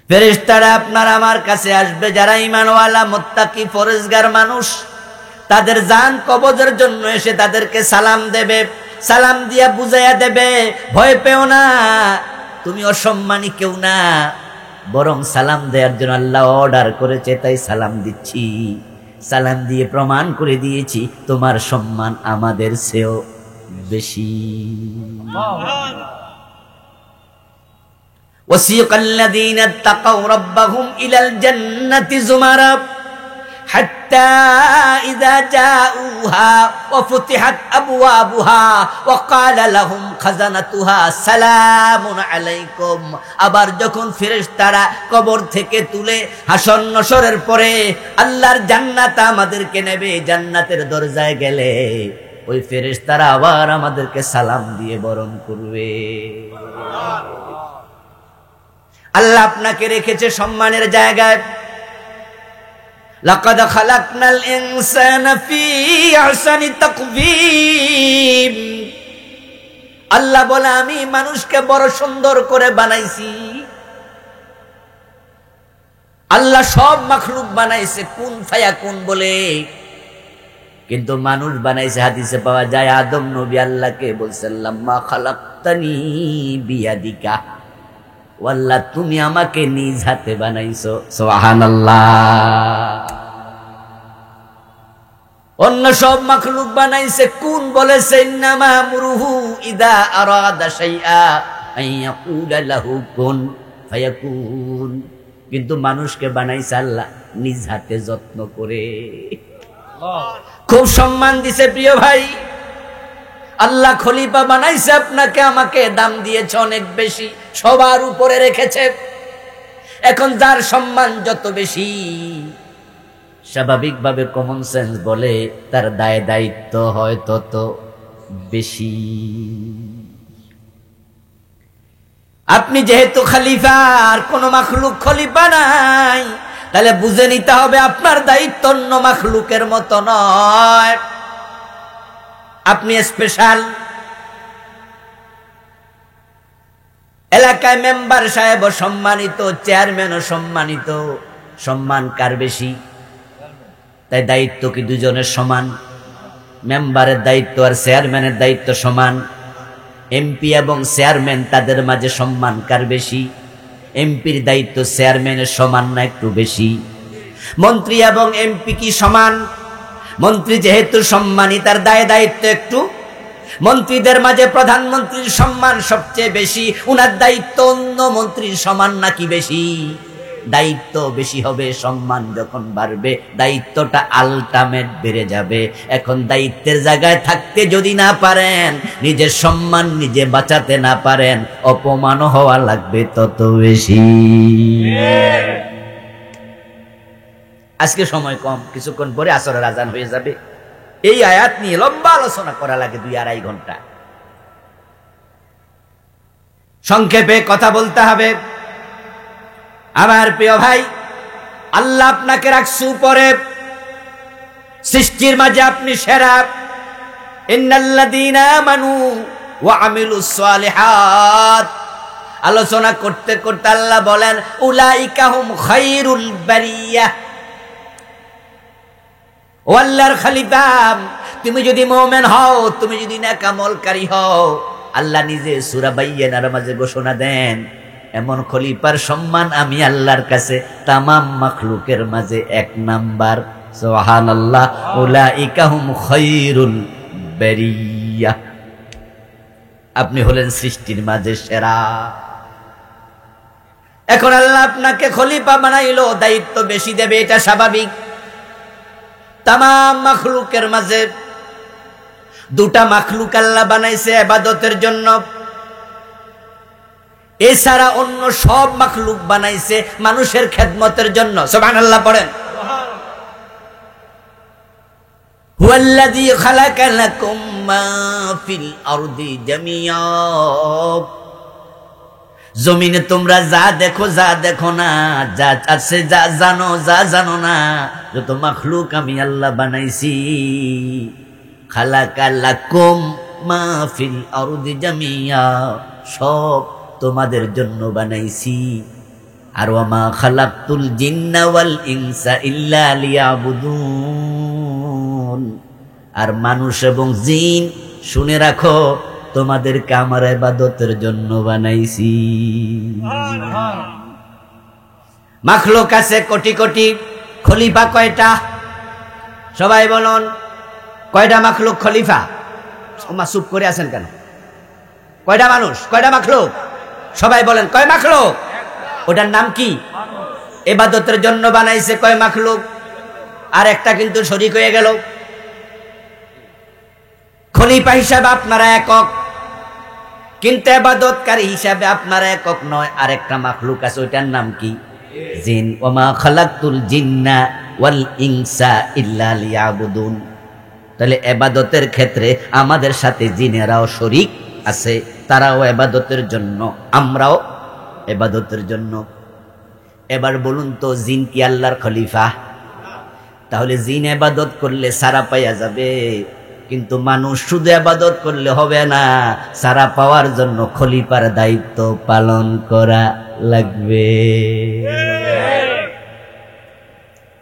Speaker 1: ফেরেশতারা আপনার আমার কাছে আসবে যারা ঈমানওয়ালা, মুত্তাকি, পরহেজগার মানুষ, তাদের জান কবজের জন্য এসে তাদেরকে সালাম দেবে, সালাম দিয়া বুঝাইয়া দেবে, ভয় পেও না, তুমি অসম্মানী কেউ না, বরং সালাম দেওয়ার জন্য আল্লাহ অর্ডার করেছে, তাই সালাম দিচ্ছি। সালাম দিয়ে প্রমাণ করে দিয়েছি তোমার সম্মান আমাদের চেয়েও বেশি। وسيق الذين اتقوا ربهم إلى الجنة زمرا حتى إذا جاءوها وفتحت أبوابها وقال لهم خزنتها سلام عليكم। আবার যখন ফেরেশতারা কবর থেকে তুলে হাসর নশরের পরে আল্লাহর জান্নাত আমাদেরকে নেবে, জান্নাতের দরজায় গেলে ওই ফেরেশতারা আবার আমাদেরকে সালাম দিয়ে বরণ করবে। আল্লাহ আপনাকে রেখেছে সম্মানের জায়গায়। লাকাদ খালাকনাল ইনসানা ফি আহসানি তাকওয়িম। আল্লাহ বলে আমি মানুষকে বড় সুন্দর করে বানাইছি। আল্লাহ সব মাখলুক বানাইছে কুন ফায়াকুন বলে, কিন্তু মানুষ বানাইছে হাদিসে পাওয়া যায় আদম নবী আল্লাহকে বলছেন লাম্মা খালাকতানি বিয়াদিকা, ও আল্লাহ তুমি আমাকে নিজ হাতে বানাইছো। সুবহানাল্লাহ। অন্য সব মাখলুক বানাইছে কুন বলেছে ইন্নামা আমরুহু ইদা আরাদা শাইআ আন ইয়াকুলা লাহু কুন ফায়াকুন, কিন্তু মানুষকে বানাইছে আল্লাহ নিজ হাতে যত্ন করে। খুব সম্মান দিছে প্রিয় ভাই। আল্লাহ খলিফা বানাইছে আপনাকে আমাকে, দাম দিয়েছে অনেক বেশি, সবার উপরে রেখেছে। এখন যার সম্মান যত বেশি, স্বাভাবিকভাবে কমন সেন্স বলে তার দায় দায়িত্ব হয় তত বেশি। আপনি যেহেতু খলিফা, আর কোন মাখলুক খলিফা নাই, তাহলে বুঝে নিতে হবে আপনার দায়িত্ব অন্য মাখলুকের মতো নয়, আপনি স্পেশাল। এলাকায় মেম্বার সাহেব সম্মানিত, চেয়ারম্যানও সম্মানিত, সম্মান কার বেশি? তাই দায়িত্ব কি দুজনের সমান? মেম্বারের দায়িত্ব আর চেয়ারম্যানের দায়িত্ব সমান। এমপি এবং চেয়ারম্যান তাদের মাঝে সম্মান কার বেশি? এমপির দায়িত্ব চেয়ারম্যানের সমান না একটু বেশি? মন্ত্রী এবং এমপি কি সমান? মন্ত্রী যেহেতু সম্মানী তার দায় দায়িত্ব একটু, মন্ত্রীদের মাঝে প্রধানমন্ত্রীর সম্মান সবচেয়ে বেশি, উনার দায়িত্ব অন্য মন্ত্রীর সমান নাকি বেশি? দায়িত্ব বেশি হবে, সম্মান যখন বাড়বে দায়িত্বটা আলটিমেট বেড়ে যাবে। এখন দায়িত্বের জায়গায় থাকতে যদি না পারেন, নিজের সম্মান নিজে বাঁচাতে না পারেন, অপমান হওয়া লাগবে তত বেশি। আজকে সময় কম, কিছুক্ষণ পরে আসরের আজান হয়ে যাবে। এই আয়াত নিয়ে লম্বা আলোচনা করা লাগে 2-2.5 ঘন্টা। সংক্ষেপে কথা বলতে হবে। আমার প্রিয় ভাই, আল্লাহ আপনাকে রাখছে উপরে, সৃষ্টির মাঝে আপনি সেরা। ইন্নাল্লাযীনা আমানু ওয়া আমিলুস সালিহাত। আলোচনা করতে করতে আল্লাহ বলেন উলাইকা হুম খায়রুল বারিয়াহ। ও আল্লাহর খলিফা, তুমি যদি মুমিন হও, তুমি যদি নেক আমলকারী হও, আল্লাহ নিজে সূরা বাইয়িনার মাঝে ঘোষণা দেন এমন খলিফার সম্মান আমি আল্লাহর কাছে তামাম মাখলুকের মাঝে 1 নাম্বার। সুবহানাল্লাহ। উলাইকা হুম খায়রুল বারিয়াহ। আপনি হলেন সৃষ্টির মাঝে সেরা। এখন আল্লাহ আপনাকে খলিফা বানাইলো, দায়িত্ব বেশি দেবে, এটা স্বাভাবিক। তামাম মাখলুকের মাঝে 2টা মাখলুক আল্লাহ বানাইছে ইবাদতের জন্য, এছাড়া অন্য সব মাখলুক বানাইছে মানুষের খেদমতের জন্য। সুবহানাল্লাহ পড়েন। হুয়াল্লাযী খালাকা লাকুম মা ফিল আরদি জামিয়া। জমিনে তোমরা যা দেখো যা দেখো না, যা আছে যা জানো যা জানো না, যত মাখলুক আমি আল্লাহ বানাইছি। খালাকা লাকুম মা ফিল আরদি জামিয়া, সব তোমাদের জন্য বানাইছি। আর ওয়া মা খালাকতুল জিন্না ওয়াল ইনসা ইল্লা লিয়াবুদুন। তা'লামুন। আর মানুষ এবং জিন শুনে রাখো, তোমাদেরকে আমার ইবাদতের জন্য বানাইছি। মাখলুক আছে কোটি কোটি, খলিফা কয়টা? সবাই বলুন, কয়টা মাখলুক খলিফা? চুপ করে আছেন কেন? কয়টা মানুষ, কয়টা মাখলুক? সবাই বলেন, কয় মাখলুক? ওটার নাম কি? ইবাদতের জন্য বানাইছে কয় মাখলুক? আর একটা কিন্তু শরীক হয়ে গেল। খলিফা হিসাবে আপনারা একক, কিন্তু ইবাদতকারী হিসাবে আপনারা একক নয়। আর একটা মাখলুক আছে, ওইটার নাম কি? জিন। ওমা খালাকতুল জিন্না ওয়াল ইনসা ইল্লা লিয়াবুদুন। তাহলে ইবাদতের ক্ষেত্রে আমাদের সাথে জিনেরাও শরীক আছে, তারাও ইবাদতের জন্য, আমরাও ইবাদতের জন্য। এবার বলুন তো, জিন কি আল্লাহর খলিফা? তাহলে জিন ইবাদত করলে সারা পাইয়া যাবে, কিন্তু মানুষ শুধু ইবাদত করলে হবে না, সারা পাওয়ার জন্য খলিফার দায়িত্ব পালন করা লাগবে।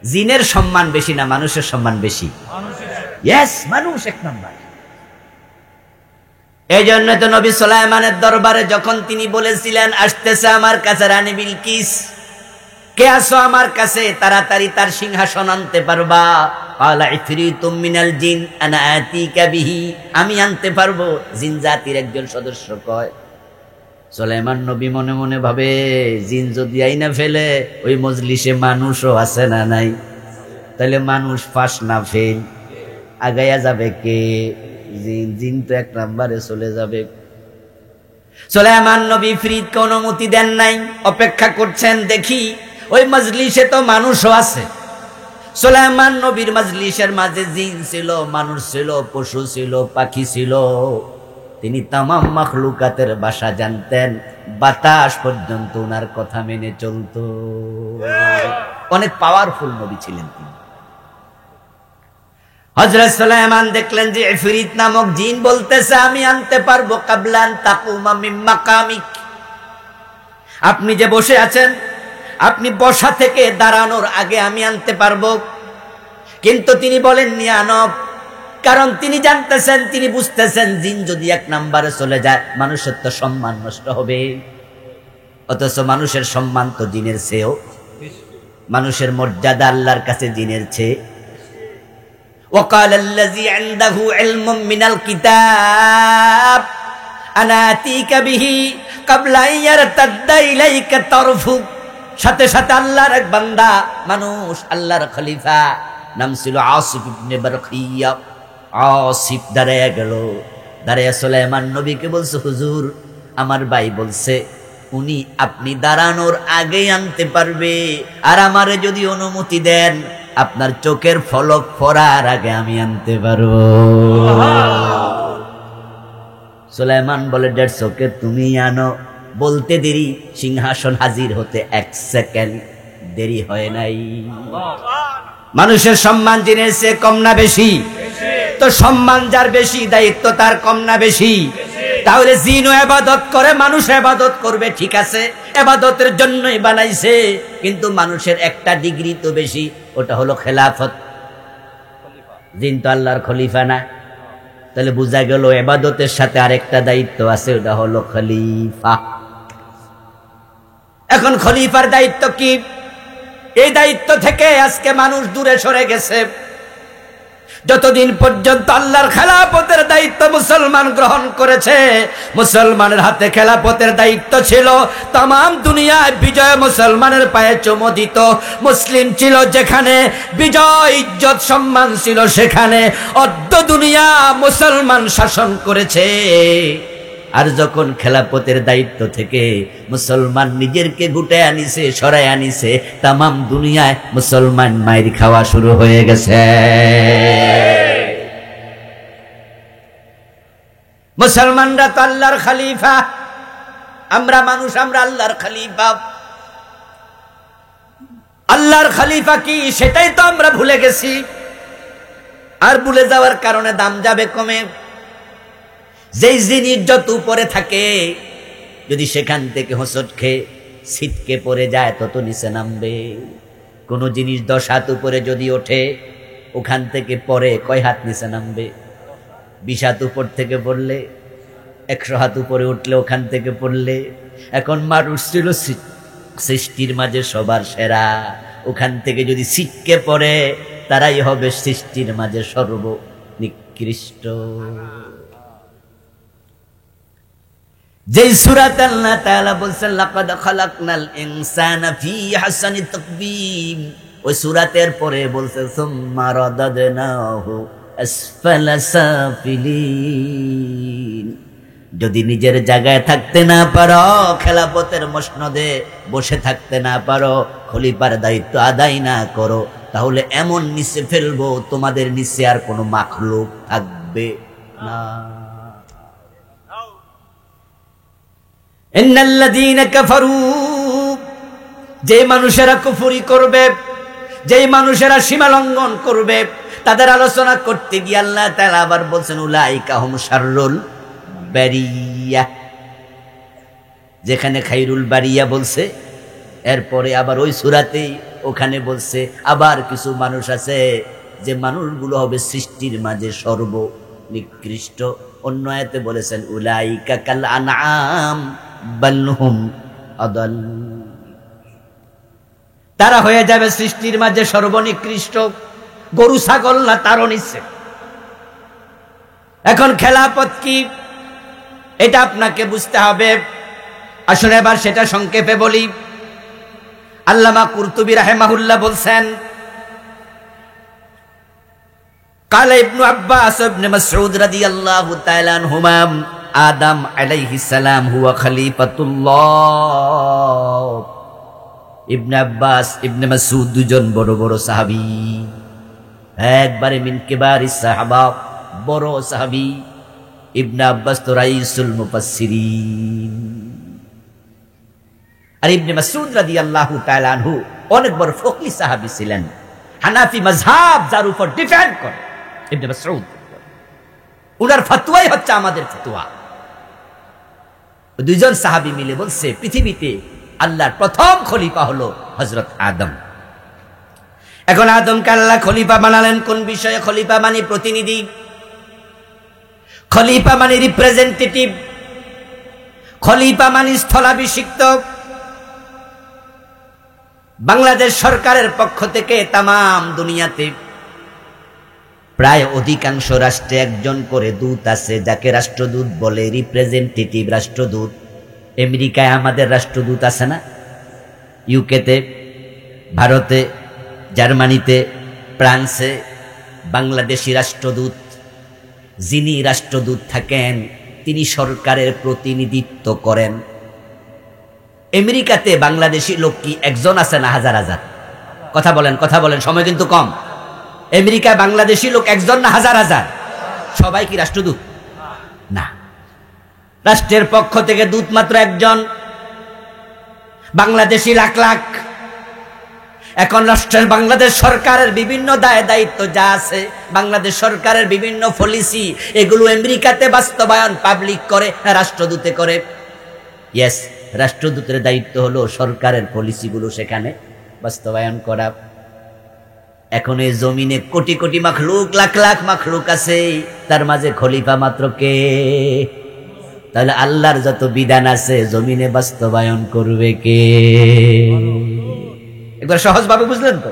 Speaker 1: জিনের সম্মান বেশি না মানুষের সম্মান বেশি? ইয়েস, মানুষ এক নাম্বার। এই জন্য তো নবী সুলাইমানের দরবারে যখন তিনি বলেছিলেন, আসতেছে আমার কাছে রানী বিলকিস, কে আসো আমার কাছে, তাড়াতাড়ি তার সিংহাসন আনতে পারবা? ক্বালা ইফরিতুম মিনাল জিন আনা আতিকা বিহি, আমি আনতে পারবো। জিন জাতির একজন সদস্য কয়। সুলাইমান নবী মনে মনে ভাবে, জিন যদি আইনা ফেলে, ওই মজলিসে মানুষও আছে না নাই? তাহলে মানুষ পাস না ফেল, আগাইয়া যাবে কে? জিন। জিন তো এক নাম্বারে চলে যাবে। সুলাইমান নবী ইফরিতকে অনুমতি দেন নাই, অপেক্ষা করছেন, দেখি ওই মজলিসে তো মানুষও আছে। সুলাইমান নবীর মজলিসের মাঝে জিন ছিল, মানুষ ছিল, পশু ছিল, পাখি ছিল। তিনি তামাম মাখলুকাতের ভাষা জানতেন, বাতাস পর্যন্ত ওনার কথা মেনে চলত। অনেক পাওয়ারফুল নবী ছিলেন তিনি। হযরত সুলাইমান দেখলেন যে ইফরিত নামক জিন বলতেছে, আমি আনতে পারবো কাবলান তাকুমা মিন মাকামিক। আপনি যে বসে আছেন, আপনি বসা থেকে দাঁড়ানোর আগে আমি আনতে পারবো। কিন্তু তিনি বলেননি আনব, কারণ তিনি জানতেছেন, তিনি বুঝতেছেন, জিন যদি এক নাম্বারে চলে যায়, মানুষের তো সম্মান নষ্ট হবে। অথচ মানুষের সম্মান তো জিনের চেয়েও, মানুষের মর্যাদা আল্লাহর কাছে জিনের চেয়ে। وقال الذي عنده علم من الكتاب أنا آتيك به قبل أن يرتد إليك طرفك। সাথে সাথে আল্লাহর এক বান্দা, মানুষ, আল্লাহর খলিফা, নাম ছিল আসিফ ইবনে বারখিয়া। আসিফ দাঁড়াইয়া গেল, দাঁড়াইয়া সুলাইমান নবীকে বলছে, হুজুর, আমার ভাই বলছে উনি আপনি দাঁড়ানোর আগেই আনতে পারবে, আর আমারে যদি অনুমতি দেন, আপনার চোখের ফলক পড়ার আগে আমি আনতে পারবো। সুলাইমান বলে, 150 তুমি আনো। বলতে দেরি, সিংহাসন হাজির হতে 1 সেকেন্ড দেরি হয় নাই। মানুষের সম্মান জিনের চেয়ে কম না বেশি? তো সম্মান যার বেশি, দায়িত্ব তার কম না বেশি? তাহলে জিনও ইবাদত করে, মানুষ ইবাদত করবে, ঠিক আছে, ইবাদতের জন্যই বানাইছে, কিন্তু মানুষের একটা ডিগ্রি তো বেশি, ওটা হলো খেলাফত। জিন তো আল্লাহর খলিফা না। তাহলে বোঝা গেল ইবাদতের সাথে আরেকটা দায়িত্ব আছে, ওটা হলো খলিফা। এখন খলিফার দায়িত্ব কি? এই দায়িত্ব থেকে আজকে মানুষ দূরে সরে গেছে। যতদিন পর্যন্ত আল্লাহর খেলাফতের দায়িত্ব মুসলমান গ্রহণ করেছে, মুসলমানের হাতে খেলাফতের দায়িত্ব ছিল, তামাম দুনিয়ায় বিজয় মুসলমানের পায়ে চুমো দিত। মুসলিম ছিল যেখানে, বিজয়, ইজ্জত, সম্মান ছিল সেখানে। অর্ধ দুনিয়া মুসলমান শাসন করেছে। আর যখন খেলাফতের দায়িত্ব থেকে মুসলমান নিজেরকে গুটায় আনিছে, সরাই আনিছে, তামাম দুনিয়ায় মুসলমান মাইর খাওয়া শুরু হয়ে গেছে। মুসলমানরা তো আল্লাহর খলিফা, আমরা মানুষ, আমরা আল্লাহর খলিফা। আল্লাহর খলিফা কি সেটাই তো আমরা ভুলে গেছি। আর ভুলে যাওয়ার কারণে দাম যাবে কমে। যেই জিনিস যত উপরে থাকে, যদি সেখান থেকে হোঁচট খেয়ে ছিটকে পড়ে যায়, তত নিচে নামবে। কোন জিনিস 10 হাত উপরে যদি ওঠে, ওখান থেকে পরে কয় হাত নিচে নামবে? 20 হাত উপর থেকে পড়লে, 100 হাত উপরে উঠলে ওখান থেকে পড়লে। এখন মানুষ ছিল সৃষ্টির মাঝে সবার সেরা, ওখান থেকে যদি ছিটকে পড়ে তারাই হবে সৃষ্টির মাঝে সর্বনিকৃষ্ট। যেই সূরাতে আল্লাহ তাআলা বলছেন লাকাদ খালাকনাল ইনসানা ফি আহসানি তাকবীম, ওই সূরাতের পরে বলছে সুম্মা রাদাদনাহু আসফালা সাফিলিন। যদি নিজের জায়গায় থাকতে না পারো, খেলাফতের মসনদে বসে থাকতে না পারো, খলিফার দায়িত্ব আদায় না করো, তাহলে এমন নিচে ফেলবো তোমাদের নিচে আর কোনো মাখলুক থাকবে না। ইন্নাল্লাযীনা কাফারু, যে মানুষেরা কুফরি করবে, যেই মানুষেরা সীমা লঙ্ঘন করবে, তাদের আলোচনা করতে গিয়ে আল্লাহ তাআলা আবার বলছেন উলাইকা হুম শাররুল বারিয়া। যেখানে খাইরুল বারিয়া বলছে, এরপরে আবার ওই সূরাতেই ওখানে বলছে আবার কিছু মানুষ আছে যে মানুষগুলো হবে সৃষ্টির মাঝে সর্বনিকৃষ্ট। অন্য আয়াতে বলেছেন উলাইকা কাল আনআম বাল হুম আদাল, তারা হয়ে যাবে সৃষ্টির মাঝে সর্বনিকৃষ্ট, গরু ছাগল না তারও নিচ্ছে। এখন খেলাফত কি এটা আপনাকে বুঝতে হবে। আসুন এবার সেটা সংক্ষেপে বলি। আল্লামা কুরতুবী রাহিমাহুল্লাহ বলছেন কালা ইবনু আব্বাস ইবনে মাসউদ রাদিয়াল্লাহু তাআলা আনহুমা আদম আলাইহিস সালাম হুয়া খলিফাতুল্লাহ। ইবনে আব্বাস ইবনে মাসউদ দুজন বড় বড় সাহাবী, একবারে মিন কিবারিস সাহাবা, বড় সাহাবী। ইবনে আব্বাস তো রাইসুল মুফাসসিরিন, আর ইবনে মাসউদ রাদিয়াল্লাহু তাআলা আনহু অনেক বড় ফকী সাহাবী ছিলেন। হানাফি মাযহাব যার উপর ডিপেন্ড করে ইবনে মাসউদ, উনার ফতোয়াই হচ্ছে আমাদের ফতোয়া। দুইজন সাহাবী মিলে বলছে পৃথিবীতে আল্লাহর প্রথম খলিফা হলো হযরত আদম। এখন আদমকে আল্লাহ খলিফা বানালেন কোন বিষয়ে? খলিফা মানে প্রতিনিধি, খলিফা মানে রিপ্রেজেন্টেটিভ, খলিফা মানে স্থলাভিষিক্ত। বাংলাদেশ সরকারের পক্ষ থেকে তামাম দুনিয়াতে প্রায় অধিকাংশ রাষ্ট্রে একজন করে দূত আছে, যাকে রাষ্ট্রদূত বলে, রিপ্রেজেন্টেটিভ রাষ্ট্রদূত। আমেরিকায় আমাদের রাষ্ট্রদূত আছে না? ইউকেতে, ভারতে, জার্মানিতে, ফ্রান্সে বাংলাদেশি রাষ্ট্রদূত। যিনি রাষ্ট্রদূত থাকেন তিনি সরকারের প্রতিনিধিত্ব করেন। আমেরিকাতে বাংলাদেশি লোক কি একজন আছে না হাজার হাজার? কথা বলেন, কথা বলেন, সময় কিন্তু কম। আমেরিকায় বাংলাদেশি লোক একজন না হাজার হাজার? সবাই কি রাষ্ট্রদূত? না, রাষ্ট্রের পক্ষ থেকে দূত মাত্র একজন, বাংলাদেশি লাখ লাখ। এখন রাষ্ট্রের বাংলাদেশ সরকারের বিভিন্ন দায় দায়িত্ব যা আছে, বাংলাদেশ সরকারের বিভিন্ন পলিসি, এগুলো আমেরিকাতে বাস্তবায়ন পাবলিক করে, রাষ্ট্রদূতে করে। ইয়েস, রাষ্ট্রদূতের দায়িত্ব হলো সরকারের পলিসিগুলো সেখানে বাস্তবায়ন করা। এখন এই জমিনে কোটি কোটি মাখলুক, লাখ লাখ মাখলুক আছে, তার মাঝে খলিফা মাত্র কে? তাহলে আল্লাহর যত বিধান আছে জমিনে বাস্তবায়ন করবে কে? একবার সহজ ভাবে বুঝলেন তো?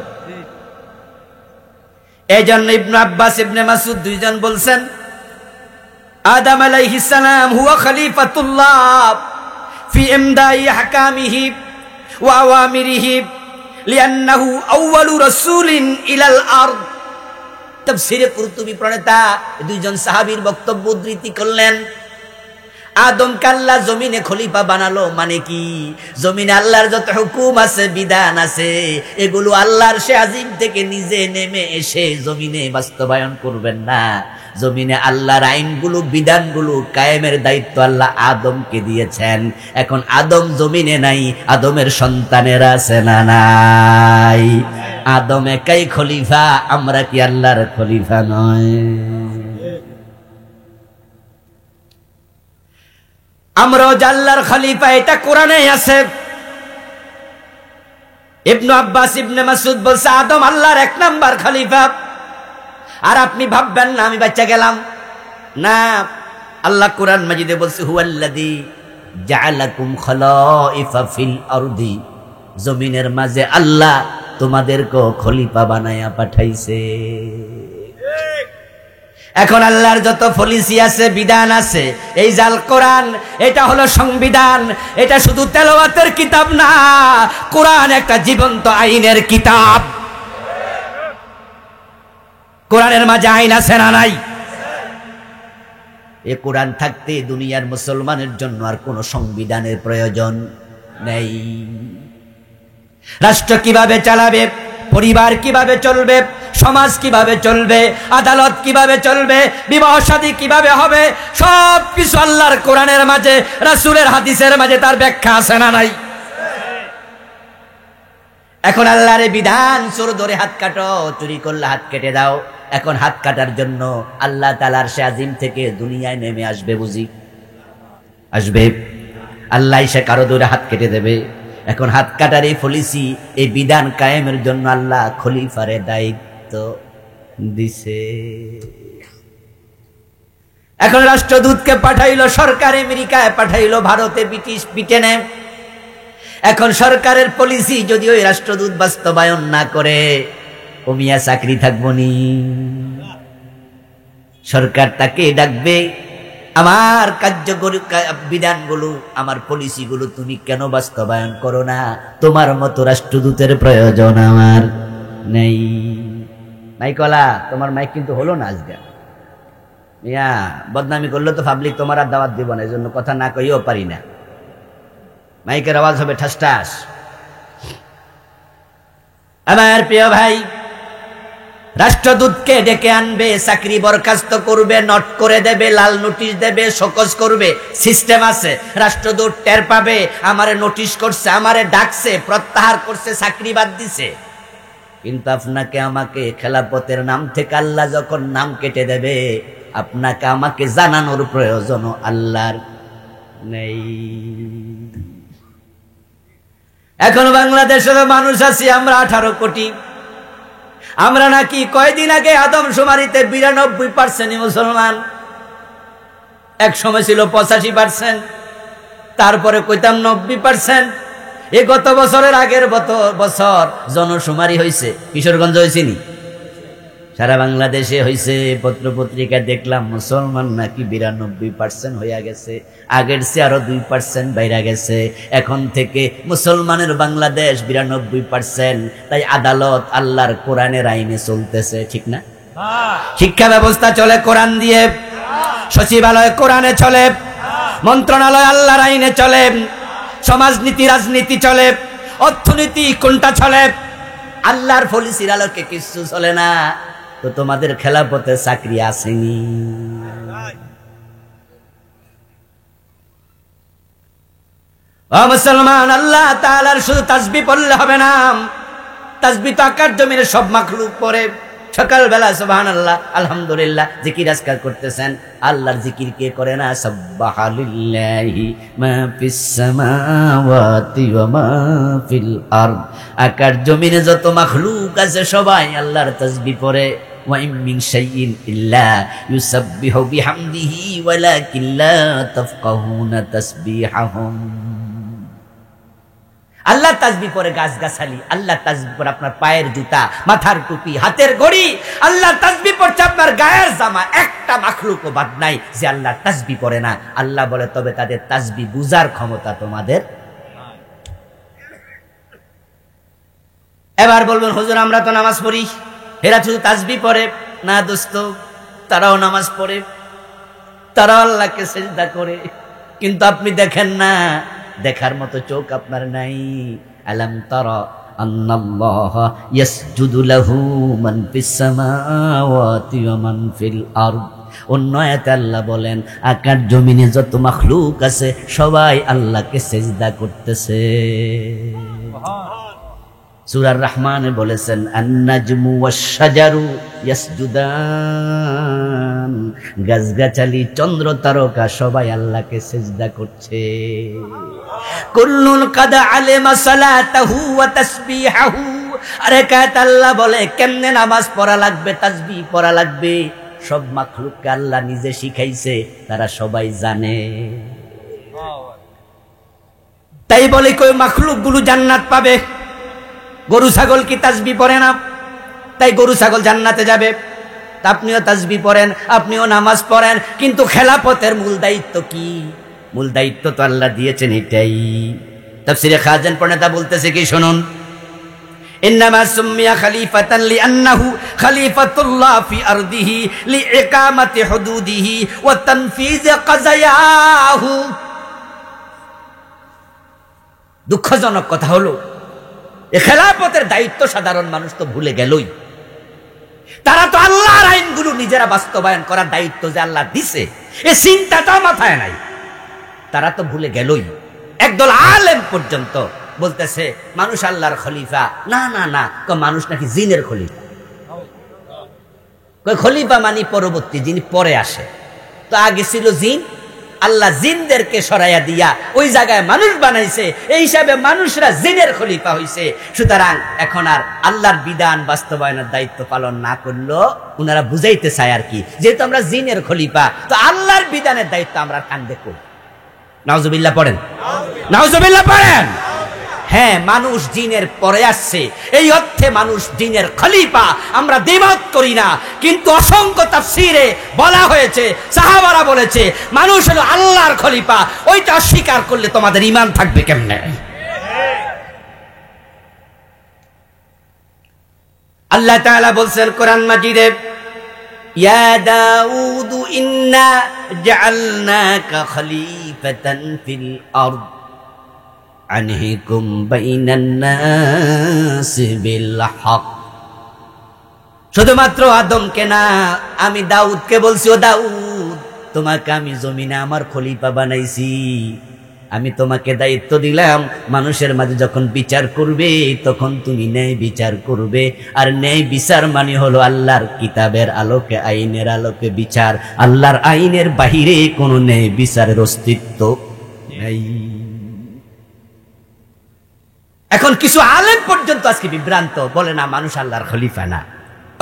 Speaker 1: এই জন্য ইবনে আব্বাস ইবনে মাসউদ দুইজন বলছেন আদম আলাইহিস সালাম হুয়া খলিফাতুল্লাহ ফি ইমদাই আহকামিহি ওয়া আওয়ামিরিহি লিআন্নাহু আউয়ালু রাসূলিন ইলাল আরদ। তাফসীরে কুরতুবী প্রণেতা দুইজন সাহাবীর বক্তব্য উদ্ধৃতি করলেন। আদমকে আল্লাহ জমিনে খলিফা বানালো মানে কি? জমিনে আল্লাহর যত হুকুম আছে, বিধান আছে, এগুলো আল্লাহর সে আজিম থেকে নিজে নেমে এসে জমিনে বাস্তবায়ন করবেন না। জমিনে আল্লাহর আইনগুলো, বিধানগুলো কায়েমের দায়িত্ব আল্লাহ আদমকে দিয়েছেন। এখন আদম জমিনে নাই, আদমের সন্তানেরা আছে না নাই? আদম একাই খলিফা, আমরা কি আল্লাহর খলিফা নয়? আমরাও আল্লাহর খলিফা, এটা কোরআনে আছে। ইবনে আব্বাস ইবনে মাসউদ বলছে আদম আল্লাহর এক নাম্বার খলিফা। আর আপনি ভাববেন না আমি বাচ্চা গেলাম না। আল্লাহ কোরআন মাজিদে বলছে হুয়াল্লাযী জাআলাকুম খলাইফা ফিল আরদি, জমিনের মাঝে আল্লাহ তোমাদেরকে খলিফা বানায়া পাঠাইছে। এখন আল্লাহর যত পলিসি আছে, বিধান আছে, এই জাল কোরআন, এটা হলো সংবিধান। এটা শুধু তেলাওয়াতের কিতাব না, কোরআন একটা জীবন্ত আইনের কিতাব। কোরআনের মাঝে আইন আছে না নাই? এ কোরআন থাকতে দুনিয়ার মুসলমানের জন্য আর কোনো সংবিধানের প্রয়োজন নেই। রাষ্ট্র কিভাবে চালাবে, পরিবার কিভাবে চলবে, সমাজ কিভাবে চলবে, আদালত কিভাবে চলবে, বিবাহ শাদী কিভাবে হবে, সব কিছু আল্লাহর কোরআনের মাঝে, রাসূলের হাদিসের মাঝে তার ব্যাখ্যা আছে না নাই? এখন আল্লাহর বিধান, চোর ধরে হাত কাটো, চুরি করলে হাত কেটে দাও। এখন হাত কাটার জন্য আল্লাহ তাআলার আরশে আজিম থেকে দুনিয়ায় নেমে আসবে বুঝি? আসবে। আল্লাহ এসে কারো ধরে হাত কেটে দেবে। এখন হাত কাটার এই পলিসি, এই বিধান কায়েমের জন্য আল্লাহ খলিফারে দায়িত্ব দিছে। এখন রাষ্ট্রদূতকে পাঠাইলো সরকার, আমেরিকায় পাঠাইলো, ভারতে, ব্রিটেনে। এখন সরকারের পলিসি যদি ওই রাষ্ট্রদূত বাস্তবায়ন না করে, ও মিয়া চাকরি থাকবো নি? সরকার তাকে ডাকবে, আমার কার্যকরী বিধানগুলো, আমার পলিসিগুলো তুমি কেন বাস্তবায়ন করো না? তোমার মতো রাষ্ট্রদূতের প্রয়োজন আমার নেই। মাইকলা, তোমার মাইক কিন্তু হলো না আজকে। মিয়া বদনামি করলে তো পাবলিক তোমার আর দাওয়াত দিব না, এই জন্য কথা না কইও পারি না। মাইকের আওয়াজ হবে ঠাস ঠাস। আমার প্রিয় ভাই, রাষ্ট্রদূতকে ডেকে আনবে, চাকরি বরখাস্ত করবে, নট করে দেবে, লাল নোটিশ দেবে, শোকজ করবে, সিস্টেম আছে। রাষ্ট্রদূত টের পাবে আমারে নোটিশ করছে, আমারে ডাকছে, প্রত্যাহার করছে, চাকরি বাদ দিছে। কিন্তু আপনাকে আমাকে খেলাফতের নাম থেকে আল্লাহ যখন নাম কেটে দেবে, আপনাকে আমাকে জানানোর প্রয়োজন আল্লাহর নেই। এখন বাংলাদেশের মানুষ আছি আমরা 18 কোটি। আমরা নাকি কয়দিন আগে আদমশুমারিতে 92% মুসলমান, এক সময় ছিল 85%, তারপরে কইতাম 90%। এই গত বছরের আগের বছর জনশুমারি হয়েছে, কিশোরগঞ্জ হয়েছে নি, সারা বাংলাদেশে হয়েছে। পত্র পত্রিকায় দেখলাম মুসলমান নাকি 92% হইয়া গেছে, আগের চেয়ে আরো 2% বাইরে গেছে। এখন থেকে মুসলমানের বাংলাদেশ 92%। তাই আদালত আল্লাহর কোরআনের আইনে চলতেছে, ঠিক না? শিক্ষা ব্যবস্থা চলে কোরআন দিয়ে, সচিবালয় কোরআনে চলে, মন্ত্রণালয় আল্লাহর আইনে চলে, সমাজনীতি রাজনীতি চলে, অর্থনীতি কোনটা চলে, আল্লাহর পলিসির আলোকে কিছু চলে না। তো তোমাদের খেলাফতে চাকরি আসেনি। ও মুসলমান, আল্লাহ তাআলার শুধু তাসবিহ পড়লে হবে না। তাসবিহ তো আকাশ জমিনের সব মাখলুক পড়ে। সকালবেলা সুবহানাল্লাহ, আলহামদুলিল্লাহ জিকির আজকার করতেছেন। আল্লাহর জিকির কে করে না? সাব্বাহা লিল্লাহি মা ফিস সামাওয়াতি ওয়া মা ফিল আরদ। আকাশ জমিনে যত মাখলুক আছে সবাই আল্লাহর তাসবিহ পড়ে। ওয়া ইম মিন শাইইন ইল্লা ইউসাব্বিহু বিহামদিহি ওয়ালাকিন লা তাফকাহুনা তাসবিহাহুম। আল্লাহ তাসবিহ পড়ে গাছগাছালি, আল্লাহ তাসবিহ পড়ে আপনার পায়ের জুতা, মাথার টুপি, হাতের ঘড়ি, আল্লাহ তাসবিহ পড়ছে আপনার গায়ের জামা। একটা মাখলুকও বাদ নাই যে আল্লাহ তাসবিহ পড়ে না। আল্লাহ বলে তবে তাদের তাসবিহ বুঝার ক্ষমতা তোমাদের। এবার বলবেন হুজুর আমরা তো নামাজ পড়ি, এরা শুধু তাসবিহ পড়ে না? দোস্ত, তারাও নামাজ পড়ে, তারাও আল্লাহকে সিজদা করে, কিন্তু আপনি দেখেন না, দেখার মতো চোখ আপনার নাই। আলাম তারা আন্নাল্লাহা ইয়াসজুদু লাহু মান ফিস সামাওয়াতি ওয়া মান ফিল আরদ। অন্য আয়াতে আল্লাহ বলেন আকাশ জমিনে যত মাখলুক আছে সবাই আল্লাহকে সিজদা করতেছে। সূরা রহমানে বলেছেন আন-নাজমু ওয়াশ-শাজারু ইয়াসজুদান। গাছগাছালি, চন্দ্র তারকা সবাই আল্লাহকে সিজদা করছে। কুল্লুন কাদ আলিমা সালাতাহু ওয়া তাসবিহাহু আরে কায়েত আল্লাহ বলে কেমনে নামাজ পড়া লাগবে, তাসবিহ পড়া লাগবে, সব মাখলুককে আল্লাহ নিজে শিখাইছে, তারা সবাই জানে। তাই বলে কই মাখলুক গুলো জান্নাত পাবে? গরু ছাগল কি তাসবিহ পড়ে না? তাই গরু ছাগল জান্নাতে যাবে? আপনিও তাসবিহ পড়েন, আপনিও নামাজ পড়েন, কিন্তু খেলাফতের মূল দায়িত্ব কি? মূল দায়িত্ব তো আল্লাহ দিয়েছেন এটাই। তাফসীরে খাজান প্রণেতা বলতেছে কি শুনুন, ইন্নামা সুম্মিয়া খলিফাতান লিআন্নাহু খলিফাতুল্লাহ ফি আরদিহি লিইকামাতি হুদুদিহি ওয়া তানফিজ কাযায়াহু। দুঃখজনক কথা হলো এ খেলাফতের দায়িত্ব সাধারণ মানুষ তো ভুলে গেলই। তারা তো আল্লাহর আইনগুলো নিজেরা বাস্তবায়ন করার দায়িত্ব যে আল্লাহ দিছে এ চিন্তাটা মাথায় নাই, তারা তো ভুলে গেলই। একদল আলেম পর্যন্ত বলতেছে মানুষ আল্লাহর খলিফা। না না না, মানুষ নাকি জিনের খলিফা। খলিফা মানে পরবর্তী, যিনি পরে আসে। তো আগে ছিল জিন, আল্লাহ জিনদেরকে সরাইয়া দিয়া ওই জায়গায় মানুষ বানাইছে, এই হিসাবে মানুষরা জিনের খলিফা হইছে। সুতরাং এখন আর আল্লাহর বিধান বাস্তবায়নের দায়িত্ব পালন না করলেও উনারা বুঝাইতে চায় আর কি, যেহেতু আমরা জিনের খলিফা তো আল্লাহর বিধানের দায়িত্ব আমরা কান্দে করি। নাউজুবিল্লাহ পড়েন, নাউজুবিল্লাহ পড়েন। হ্যাঁ, মানুষ জিনের পরে আসছে, এই অর্থে মানুষ জিনের খলিফা আমরা দ্বিমত করি না, কিন্তু অসংখ্য তাফসীরে বলা হয়েছে, সাহাবারা বলেছে মানুষ হলো আল্লাহর খলিফা। ওইটা অস্বীকার করলে তোমাদের ঈমান থাকবে কেমনে? আল্লাহ তাআলা বলছেন কোরআন মাজিদে, ইয়া দাউদ ইন্না জাআলনাকা খলিফাতান ফিল আরদ আনহিকুম বাইনান নাসি বিল হক। শুধুমাত্র আদমকে না, আমি দাউদকে বলছি, ও দাউদ তোমাকে আমি জমিনে আমার খলিফা বানাইছি। আমি তোমাকে দায়িত্ব দিলাম মানুষের মাঝে যখন বিচার করবে তখন তুমি ন্যায় বিচার করবে। আর ন্যায় বিচার মানে হলো আল্লাহর কিতাবের আলোকে, আইনের আলোকে বিচার। আল্লাহর আইনের বাহিরে কোনো ন্যায় বিচারের অস্তিত্ব নেই। এখন কিছু আলেম পর্যন্ত আজকে বিভ্রান্ত, বলে না মানুষ আল্লাহর খলিফা না।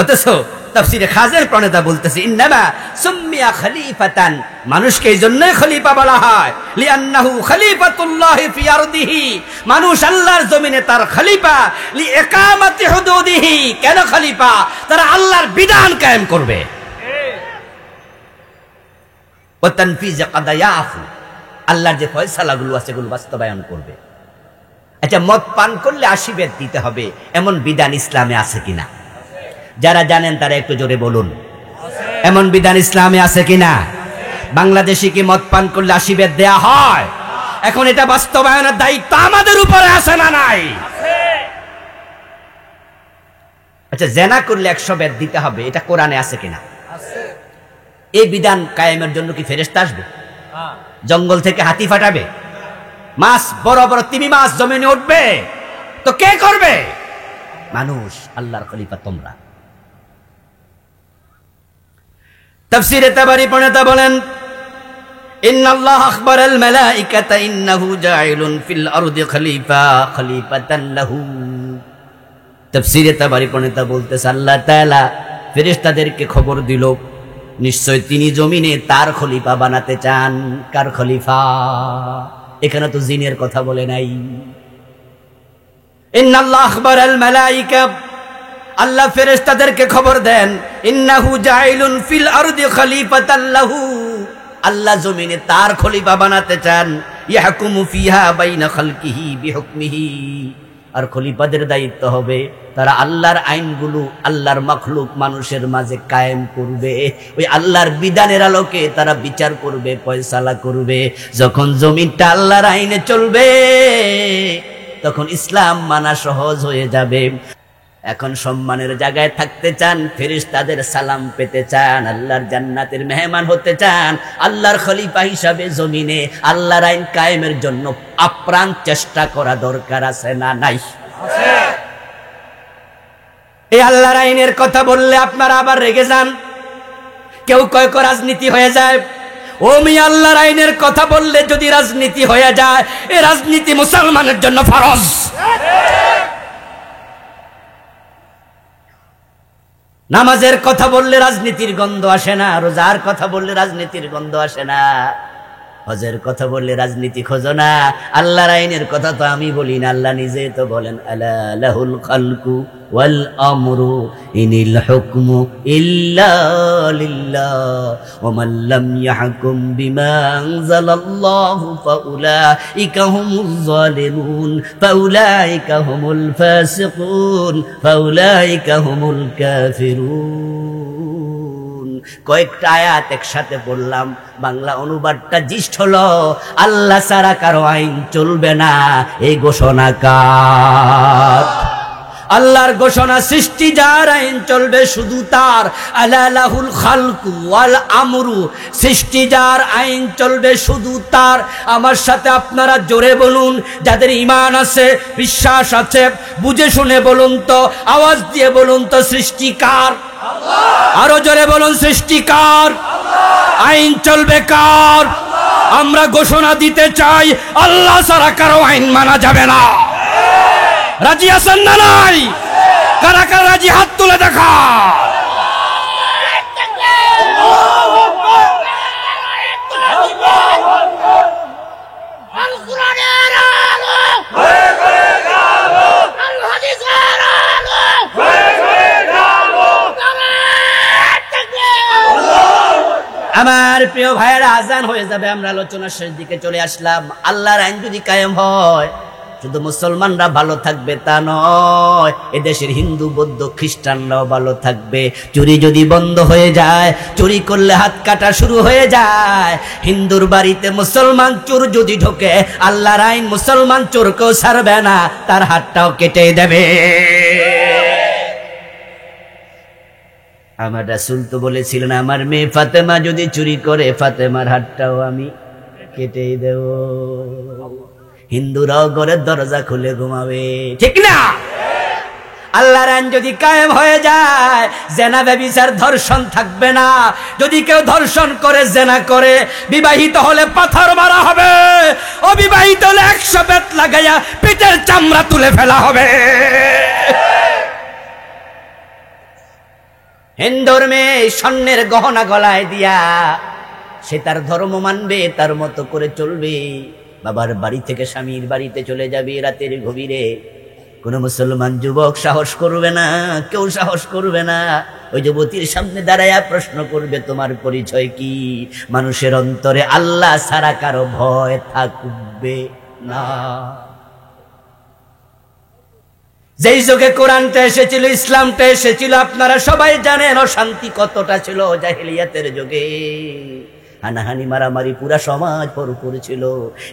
Speaker 1: অথচ তাফসীরে খাজান প্রণেতা বলতেছে ইন্নামা সুম্মিয়া খলিফাতান, মানুষকে এই জন্যই খলিফা বলা হয় লিআন্নাহু খলিফাতুল্লাহি ফি আরদিহি, মানুষ আল্লাহর জমিনে তার খলিফা, লিইকামাতি হুদুদিহি, কেন খলিফা? তারা আল্লাহর বিধান কায়েম করবে, ওয়া তানফিজ কাদায়াহু, আল্লাহর যে ফয়সালাগুলো আছে এগুলো বাস্তবায়ন করবে। আচ্ছা, মদ পান করলে 80 বেদ দিতে হবে, এমন বিধান ইসলামে আছে কিনা? যারা জানেন তারা একটু জোরে বলুন, এমন বিধান ইসলামে আছে কিনা? বাংলাদেশে কি মদ পান করলে 80 বেদ দেয়া হয়? এখন এটা বাস্তবায়নের দায়িত্ব আমাদের উপরে আছে না নাই? আচ্ছা, জেনা করলে 100 বেদ দিতে হবে, এটা কোরআনে আছে কিনা? এই বিধান কায়েমের জন্য কি ফেরেশতা আসবে? জঙ্গল থেকে হাতি ফাটাবে? মাছ, বড় বড় তিমি মাছ জমিনে উঠবে? তো কে করবে? মানুষ। আল্লাহর খলিফা তোমরা। তাফসীরে তাবারী প্রণেতা বলেন ইন্নাল্লাহ আখবারাল মালাইকাতা ইন্নাহু জাইলুন ফিল আরদি খলিফাতান লাহু। তাফসীরে তাবারী প্রণেতা বলতেছে আল্লাহ তাআলা ফেরেশতাদেরকে খবর দিল নিশ্চয় তিনি জমিনে তার খলিফা বানাতে চান। কার খলিফা? এখানে তো জিনের কথা বলে নাই। ইন্নাল্লাহ আখবারাল মালাইকা, আল্লাহ ফেরেশতাদেরকে খবর দেন ইন্নাহু জাইলুন ফিল আরদি খলিফাতান লাহু, আল্লাহ জমিনে তার খলিফা বানাতে চান। ইয়াহকুমু ফিহা বাইনা খালকিহি বিহুকমিহি, আর খলিফাদের দায়িত্ব হবে তারা আল্লাহর আইনগুলো আল্লাহর মাখলুক মানুষের মাঝে কায়েম করবে। ওই আল্লাহর বিধানের আলোকে তারা বিচার করবে, ফয়সালা করবে। যখন জমিনটা আল্লাহর আইনে চলবে তখন ইসলাম মানা সহজ হয়ে যাবে। এখন সম্মানের জায়গায় থাকতে চান, ফেরেশতাদের সালাম পেতে চান, আল্লাহর জান্নাতের মেহমান হতে চান, আল্লাহর খলিফা হিসাবে জমিনে আল্লাহর আইন কায়েমের জন্য আপ্রাণ চেষ্টা করা দরকার আছে না নাই? এই আল্লাহর আইনের কথা বললে আপনারা আবার রেগে যান। কেউ কয় রাজনীতি হয়ে যায়। ও মিয়া, আল্লাহর আইনের কথা বললে যদি রাজনীতি হয়ে যায়, এই রাজনীতি মুসলমানের জন্য ফরজ। নামাজের কথা বললে রাজনীতির গন্ধ আসে না, রোজার কথা বললে রাজনীতির গন্ধ আসে না, হজের কথা বললে রাজনীতি খোঁজো না। আল্লাহর আইনের কথা তো আমি বলি না, আল্লাহ নিজে তো বলেন আলা লাহুল খালকু ওয়াল আমরু ইনিল হুকমু ইল্লা লিল্লাহ ওয়া মান লাম ইয়াহকুম বিমা আনজালাল্লাহু ফাউলাইকা হুমুজ জালিমুন ফাউলাইকা হুমুল ফাসিকুন ফাউলাইকা হুমুল কাফিরুন। কয়েকটা আয়াত একসাথে পড়লাম, বাংলা অনুবাদটা জিষ্ট হলো আল্লাহ ছাড়া কারো আইন চলবে না, এই ঘোষণা কার? আল্লাহর ঘোষণা, সৃষ্টি যার আইন চলবে শুধু তার। আলা লাহুল খালকু ওয়াল আমরু, সৃষ্টি যার আইন চলবে শুধু তার। আমার সাথে আপনারা জোরে বলুন, যাদের ঈমান আছে, বিশ্বাস আছে, বুঝে শুনে বলুন তো, আওয়াজ দিয়ে বলুন তো, সৃষ্টি কার? আরো জোরে বলুন, সৃষ্টি কার? আইন চলবে কার? আমরা ঘোষণা দিতে চাই আল্লাহ ছাড়া কারো আইন মানা যাবে না। রাজি আছেন না নাই? কারা কারা রাজি হাত তুলে দেখা। আমার প্রিয় ভাইয়েরা, আজান হয়ে যাবে, আমরা আলোচনার শেষ দিকে চলে আসলাম। আল্লাহর আইন যদি কায়েম হয়, শুধু মুসলমানরা ভালো থাকবে তা নয়, এদেশের হিন্দু বৌদ্ধ খ্রিস্টানরাও ভালো থাকবে। চুরি যদি বন্ধ হয়ে যায়, চুরি করলে হাত কাটা শুরু হয়ে যায়। হিন্দুর বাড়িতে মুসলমান চোর যদি ঢোকে, আল্লাহর আইন মুসলমান চোরকেও ছাড়বে না, তার হাতটাও কেটে দেবে। আমার রাসূল তো বলেছিলেন, আমার মেয়ে ফাতেমা যদি চুরি করে, ফাতেমার হাতটাও আমি কেটে দেব। হিন্দুরাও ঘরের দরজা খুলে ঘুমাবে, ঠিক না? আল্লাহর আইন যদি কায়েম হয়ে যায়, জেনা ব্যভিচার ধর্ষণ থাকবে না। যদি কেউ ধর্ষণ করে, জেনা করে, বিবাহিত হলে পাথর মারা হবে, অবিবাহিত হলে 100 বেত লাগাইয়া পিঠের চামড়া তুলে ফেলা হবে। হিন্দুর মেয়ে স্বর্ণের গহনা গলায় দিয়া সে তার ধর্ম মানবে, তার মতো করে চলবে। বাবার বাড়ি থেকে স্বামীর বাড়িতে চলে যাবে রাতের গভীরে, কোন মুসলমান যুবক সাহস করবে না, কেউ সাহস করবে না। ওই যুবতীর সামনে দাঁড়ায়া প্রশ্ন করবে, তোমার পরিচয় কি? মানুষের অন্তরে আল্লাহ ছাড়া কারো ভয় থাকবে না। যেই যুগে কোরআনটা এসেছিল, ইসলামটা এসেছিল, আপনারা সবাই জানেন অশান্তি কতটা ছিল জাহেলিয়াতের যুগে। হানাহানি মারামারি পুরা সমাজ ভরপুর ছিল।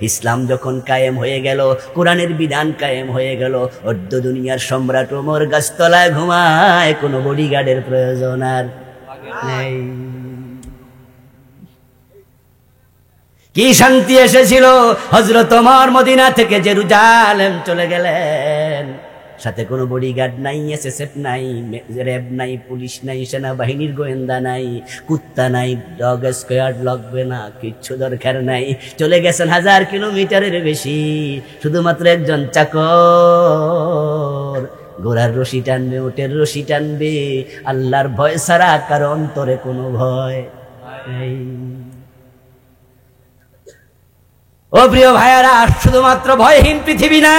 Speaker 1: ইসলাম যখন কায়েম হয়ে গেল, কোরআনের বিধান কায়েম হয়ে গেল, অর্ধ দুনিয়ার সম্রাট ওমর গাছতলায় ঘুমায়, কোনো বডিগার্ডের প্রয়োজন আর নেই। কি শান্তি এসেছিল! হযরত ওমর মদিনা থেকে জেরুজালেম চলে গেলেন, সাথে কোনো বডিগার্ড নাই, এসএসএফ নাই, র্যাব নাই, পুলিশ নাই, সেনাবাহিনীর গোয়েন্দা নাই, কুত্তা নাই, ডগ স্কোয়াড লাগবে না, কিচ্ছু দরকার নাই। চলে গেছেন 1000 কিলোমিটারের বেশি, শুধুমাত্র একজন চাকর ঘোড়ার রশি টানবে, ওটের রশি টানবে। আল্লাহর ভয় ছাড়া কারো অন্তরে কোনো ভয় নেই। ও প্রিয় ভাইয়ারা, শুধুমাত্র ভয়হীন পৃথিবী না,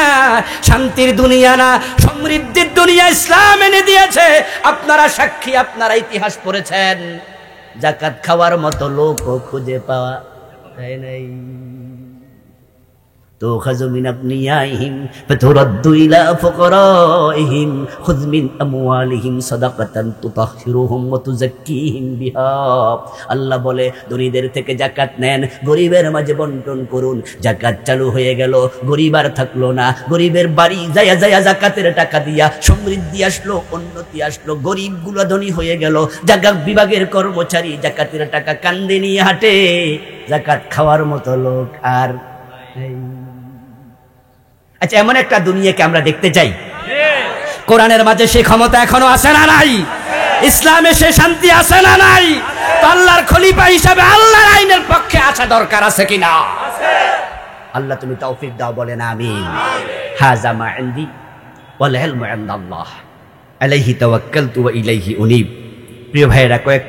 Speaker 1: শান্তির দুনিয়া না, সমৃদ্ধির দুনিয়া ইসলাম এনে দিয়েছে। আপনারা সাক্ষী, আপনারা ইতিহাস পড়েছেন। যাকাত খাওয়ার মতো লোকও খুঁজে পাওয়া যায় নাই। تؤخذ من أغنيائهم فترد إلى فقرائهم خذ من أموالهم صدقة تطهرهم وتزكيهم بها। আল্লাহ বলে, ধনীদের থেকে যাকাত নেন, গরিবের মাঝে বন্টন করুন। যাকাত চালু হয়ে গেল, গরিব আর থাকলো না। গরিবের বাড়ি যায়া যায়া যাকাতের টাকা দিয়া সমৃদ্ধি আসলো, উন্নতি আসলো, গরিবগুলো ধনী হয়ে গেল। যাকাত বিভাগের কর্মচারী যাকাতের টাকা কান্দে নিয়ে হাঁটে, যাকাত খাওয়ার মতো লোক আর নেই। আচ্ছা, এমন একটা দুনিয়াকে আমরা দেখতে চাই। কোরআনের মাঝে সেই ক্ষমতা এখনো আছে না নাই? ইসলামে সে শান্তি আছে না নাই? তো আল্লাহর খলিফা হিসাবে আল্লাহর আইনের পক্ষে আসা দরকার আছে কিনা? আল্লাহ তুমি তৌফিক দাও, বলেন আমিন। হাযা মা ইনদি ওয়াল ইলমু ইনদাল্লাহ আলাইহি তাওয়াক্কালতু ওয়া ইলাইহি উনীব। প্রিয় ভাইয়েরা, কয়েক